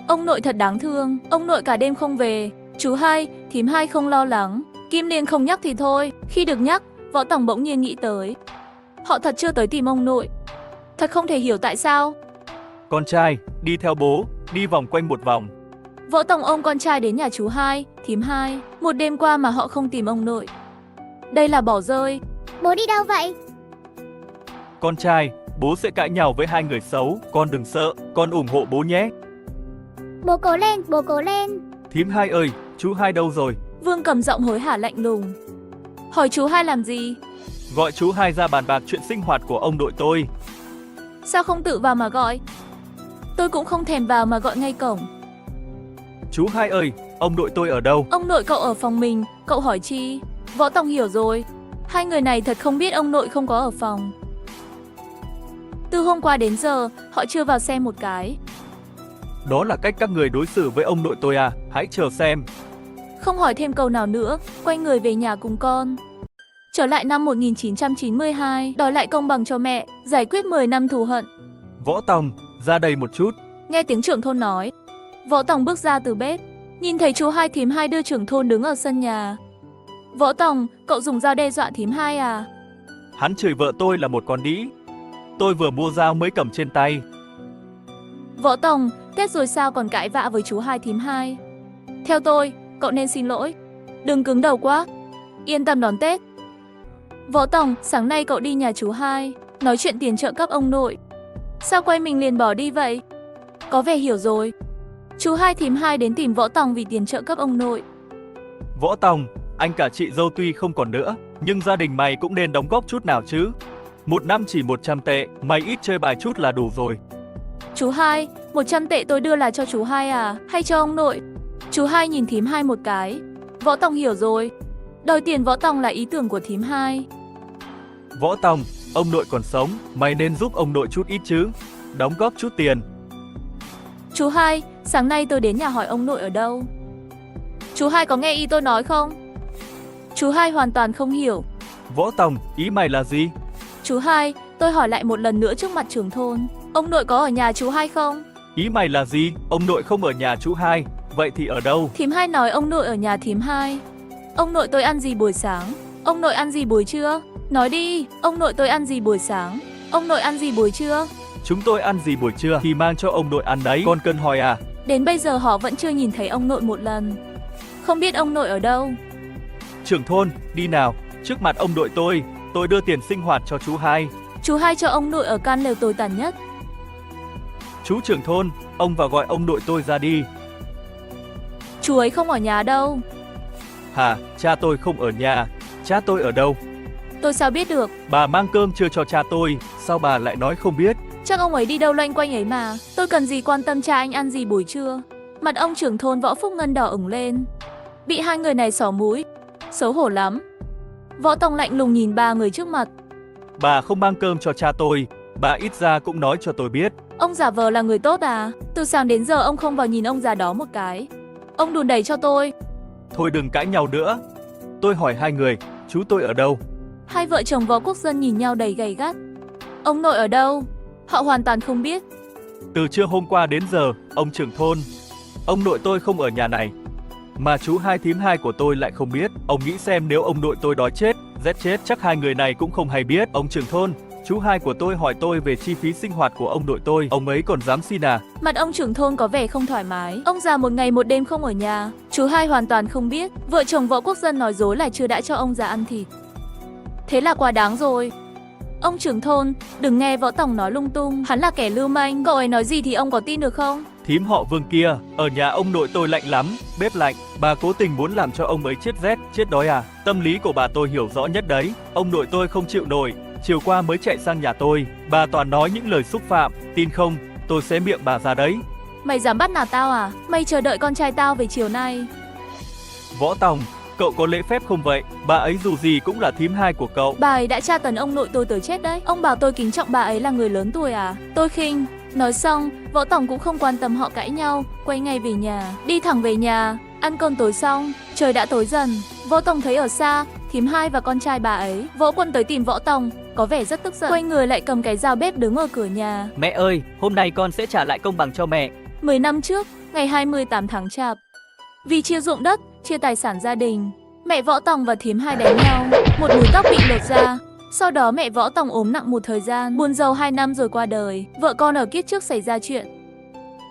Ông nội thật đáng thương, ông nội cả đêm không về. Chú hai, thím hai không lo lắng. Kim Liên không nhắc thì thôi. Khi được nhắc, Võ Tòng bỗng nhiên nghĩ tới. Họ thật chưa tới tìm ông nội. Thật không thể hiểu tại sao. Con trai, đi theo bố, đi vòng quanh một vòng. Võ Tòng ôm con trai đến nhà chú hai, thím hai. Một đêm qua mà họ không tìm ông nội. Đây là bỏ rơi. Bố đi đâu vậy? Con trai, bố sẽ cãi nhau với hai người xấu, con đừng sợ, con ủng hộ bố nhé. Bố cố lên, bố cố lên. Thím Hai ơi, chú Hai đâu rồi? Vương cầm giọng hối hả lạnh lùng. Hỏi chú Hai làm gì? Gọi chú Hai ra bàn bạc chuyện sinh hoạt của ông đội tôi. Sao không tự vào mà gọi? Tôi cũng không thèm vào mà gọi ngay cổng. Chú Hai ơi, ông đội tôi ở đâu? Ông nội cậu ở phòng mình, cậu hỏi chi? Võ Tòng hiểu rồi. Hai người này thật không biết ông nội không có ở phòng. Từ hôm qua đến giờ, họ chưa vào xem một cái. Đó là cách các người đối xử với ông nội tôi à? Hãy chờ xem. Không hỏi thêm câu nào nữa, quay người về nhà cùng con. Trở lại năm 1992, đòi lại công bằng cho mẹ, giải quyết 10 năm thù hận. Võ Tòng, ra đây một chút. Nghe tiếng trưởng thôn nói, Võ Tòng bước ra từ bếp, nhìn thấy chú Hai thím Hai đưa trưởng thôn đứng ở sân nhà. Võ Tòng, cậu dùng dao đe dọa thím Hai à? Hắn chửi vợ tôi là một con đĩ. Tôi vừa mua dao mới cầm trên tay. Võ Tòng, Tết rồi sao còn cãi vã với chú Hai thím Hai? Theo tôi, cậu nên xin lỗi. Đừng cứng đầu quá. Yên tâm đón Tết. Võ Tòng, sáng nay cậu đi nhà chú Hai, nói chuyện tiền trợ cấp ông nội. Sao quay mình liền bỏ đi vậy? Có vẻ hiểu rồi. Chú Hai thím Hai đến tìm Võ Tòng vì tiền trợ cấp ông nội. Võ Tòng, anh cả chị dâu tuy không còn nữa, nhưng gia đình mày cũng nên đóng góp chút nào chứ. Một năm chỉ 100 tệ, mày ít chơi bài chút là đủ rồi. Chú Hai, 100 tệ tôi đưa là cho chú Hai à, hay cho ông nội? Chú Hai nhìn thím Hai một cái. Võ Tòng hiểu rồi. Đòi tiền Võ Tòng là ý tưởng của thím Hai. Võ Tòng, ông nội còn sống, mày nên giúp ông nội chút ít chứ. Đóng góp chút tiền. Chú Hai, sáng nay tôi đến nhà hỏi ông nội ở đâu. Chú Hai có nghe ý tôi nói không? Chú Hai hoàn toàn không hiểu. Võ Tòng, ý mày là gì? Chú Hai, tôi hỏi lại một lần nữa trước mặt trưởng thôn. Ông nội có ở nhà chú Hai không? Ý mày là gì? Ông nội không ở nhà chú Hai, vậy thì ở đâu? Thím Hai nói ông nội ở nhà thím Hai. Ông nội tôi ăn gì buổi sáng? Ông nội ăn gì buổi trưa? Nói đi, ông nội tôi ăn gì buổi sáng? Ông nội ăn gì buổi trưa? Chúng tôi ăn gì buổi trưa thì mang cho ông nội ăn đấy, con cần hỏi à? Đến bây giờ họ vẫn chưa nhìn thấy ông nội một lần. Không biết ông nội ở đâu. Trưởng thôn, đi nào, trước mặt ông nội tôi đưa tiền sinh hoạt cho chú Hai. Chú Hai cho ông nội ở căn lều tồi tàn nhất. Chú trưởng thôn, ông vào gọi ông nội tôi ra đi. Chú ấy không ở nhà đâu. Hả, cha tôi không ở nhà, cha tôi ở đâu? Tôi sao biết được? Bà mang cơm chưa cho cha tôi, sao bà lại nói không biết? Chắc ông ấy đi đâu loanh quanh ấy mà. Tôi cần gì quan tâm cha anh ăn gì buổi trưa. Mặt ông trưởng thôn Võ Phúc Ngân đỏ ửng lên. Bị hai người này xỏ mũi. Xấu hổ lắm. Võ Tòng lạnh lùng nhìn ba người trước mặt. Bà không mang cơm cho cha tôi, bà ít ra cũng nói cho tôi biết. Ông giả vờ là người tốt à? Từ sáng đến giờ ông không vào nhìn ông già đó một cái. Ông đùn đẩy cho tôi. Thôi đừng cãi nhau nữa. Tôi hỏi hai người, chú tôi ở đâu? Hai vợ chồng Võ Quốc Dân nhìn nhau đầy gay gắt. Ông nội ở đâu? Họ hoàn toàn không biết. Từ trưa hôm qua đến giờ, ông trưởng thôn, ông nội tôi không ở nhà này. Mà chú Hai thím Hai của tôi lại không biết. Ông nghĩ xem nếu ông nội tôi đói chết, rét chết chắc hai người này cũng không hay biết. Ông trưởng thôn, chú Hai của tôi hỏi tôi về chi phí sinh hoạt của ông nội tôi, ông ấy còn dám xin à? Mặt ông trưởng thôn có vẻ không thoải mái. Ông già một ngày một đêm không ở nhà. Chú Hai hoàn toàn không biết. Vợ chồng Võ Quốc Dân nói dối là chưa đã cho ông già ăn thịt. Thế là quá đáng rồi. Ông trưởng thôn, đừng nghe Võ Tòng nói lung tung. Hắn là kẻ lưu manh. Cậu ấy nói gì thì ông có tin được không? Thím họ Vương kia, ở nhà ông nội tôi lạnh lắm, bếp lạnh. Bà cố tình muốn làm cho ông ấy chết rét, chết đói à? Tâm lý của bà tôi hiểu rõ nhất đấy. Ông nội tôi không chịu nổi, chiều qua mới chạy sang nhà tôi. Bà toàn nói những lời xúc phạm, tin không? Tôi xé miệng bà ra đấy. Mày dám bắt nạt tao à? Mày chờ đợi con trai tao về chiều nay. Võ Tòng, cậu có lễ phép không vậy? Bà ấy dù gì cũng là thím Hai của cậu. Bà ấy đã tra tấn ông nội tôi tới chết đấy. Ông bảo tôi kính trọng bà ấy là người lớn tuổi à? Tôi khinh. Nói xong, Võ Tòng cũng không quan tâm họ cãi nhau, quay ngay về nhà. Đi thẳng về nhà, ăn cơm tối xong, trời đã tối dần. Võ Tòng thấy ở xa, thím Hai và con trai bà ấy. Võ Quân tới tìm Võ Tòng, có vẻ rất tức giận. Quay người lại cầm cái dao bếp đứng ở cửa nhà. Mẹ ơi, hôm nay con sẽ trả lại công bằng cho mẹ. 10 năm trước, ngày 28 tháng Chạp, vì chia ruộng đất, chia tài sản gia đình, mẹ Võ Tòng và thím Hai đánh nhau, một búi tóc bị lột ra. Sau đó mẹ Võ Tòng ốm nặng một thời gian, buồn rầu 2 năm rồi qua đời. Vợ con ở kiếp trước xảy ra chuyện.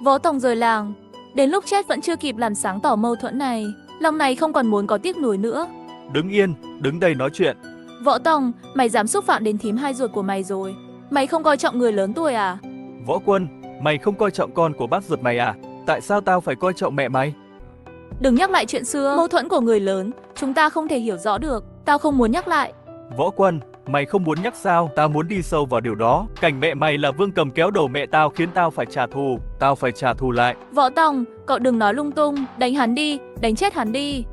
Võ Tòng rời làng, đến lúc chết vẫn chưa kịp làm sáng tỏ mâu thuẫn này. Lòng này không còn muốn có tiếc nuối nữa. Đứng yên, đứng đây nói chuyện. Võ Tòng, mày dám xúc phạm đến thím Hai ruột của mày rồi. Mày không coi trọng người lớn tuổi à? Võ Quân, mày không coi trọng con của bác ruột mày à? Tại sao tao phải coi trọng mẹ mày? Đừng nhắc lại chuyện xưa, mâu thuẫn của người lớn, chúng ta không thể hiểu rõ được. Tao không muốn nhắc lại. Võ Quân, mày không muốn nhắc sao? Tao muốn đi sâu vào điều đó. Cảnh mẹ mày là Vương Cầm kéo đầu mẹ tao khiến tao phải trả thù. Tao phải trả thù lại. Võ Tòng, cậu đừng nói lung tung, đánh hắn đi, đánh chết hắn đi.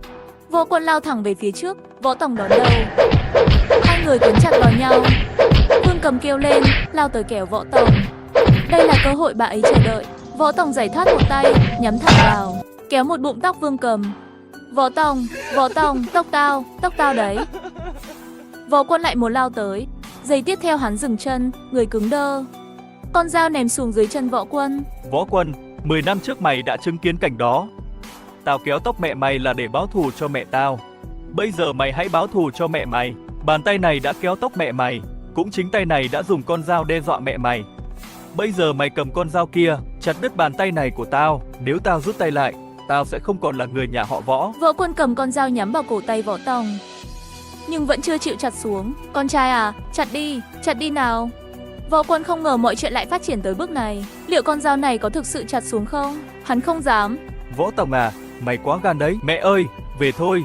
Vô Quân lao thẳng về phía trước, Võ Tòng đón đầu. Hai người cuốn chặt vào nhau. Vương Cầm kêu lên, lao tới kéo Võ Tòng. Đây là cơ hội bà ấy chờ đợi. Võ Tòng giày thoát một tay, nhắm thẳng vào, kéo một bụng tóc Vương Cầm. Võ Tòng, tóc tao đấy. Võ Quân lại muốn lao tới. Giây tiếp theo hắn dừng chân, người cứng đơ. Con dao ném xuống dưới chân Võ Quân. Võ Quân, 10 năm trước mày đã chứng kiến cảnh đó. Tao kéo tóc mẹ mày là để báo thù cho mẹ tao. Bây giờ mày hãy báo thù cho mẹ mày. Bàn tay này đã kéo tóc mẹ mày, cũng chính tay này đã dùng con dao đe dọa mẹ mày. Bây giờ mày cầm con dao kia, chặt đứt bàn tay này của tao. Nếu tao rút tay lại, tao sẽ không còn là người nhà họ Võ. Võ Quân cầm con dao nhắm vào cổ tay Võ Tòng, nhưng vẫn chưa chịu chặt xuống. Con trai à, chặt đi nào. Võ Quân không ngờ mọi chuyện lại phát triển tới bước này. Liệu con dao này có thực sự chặt xuống không? Hắn không dám. Võ Tòng à, mày quá gan đấy. Mẹ ơi, về thôi.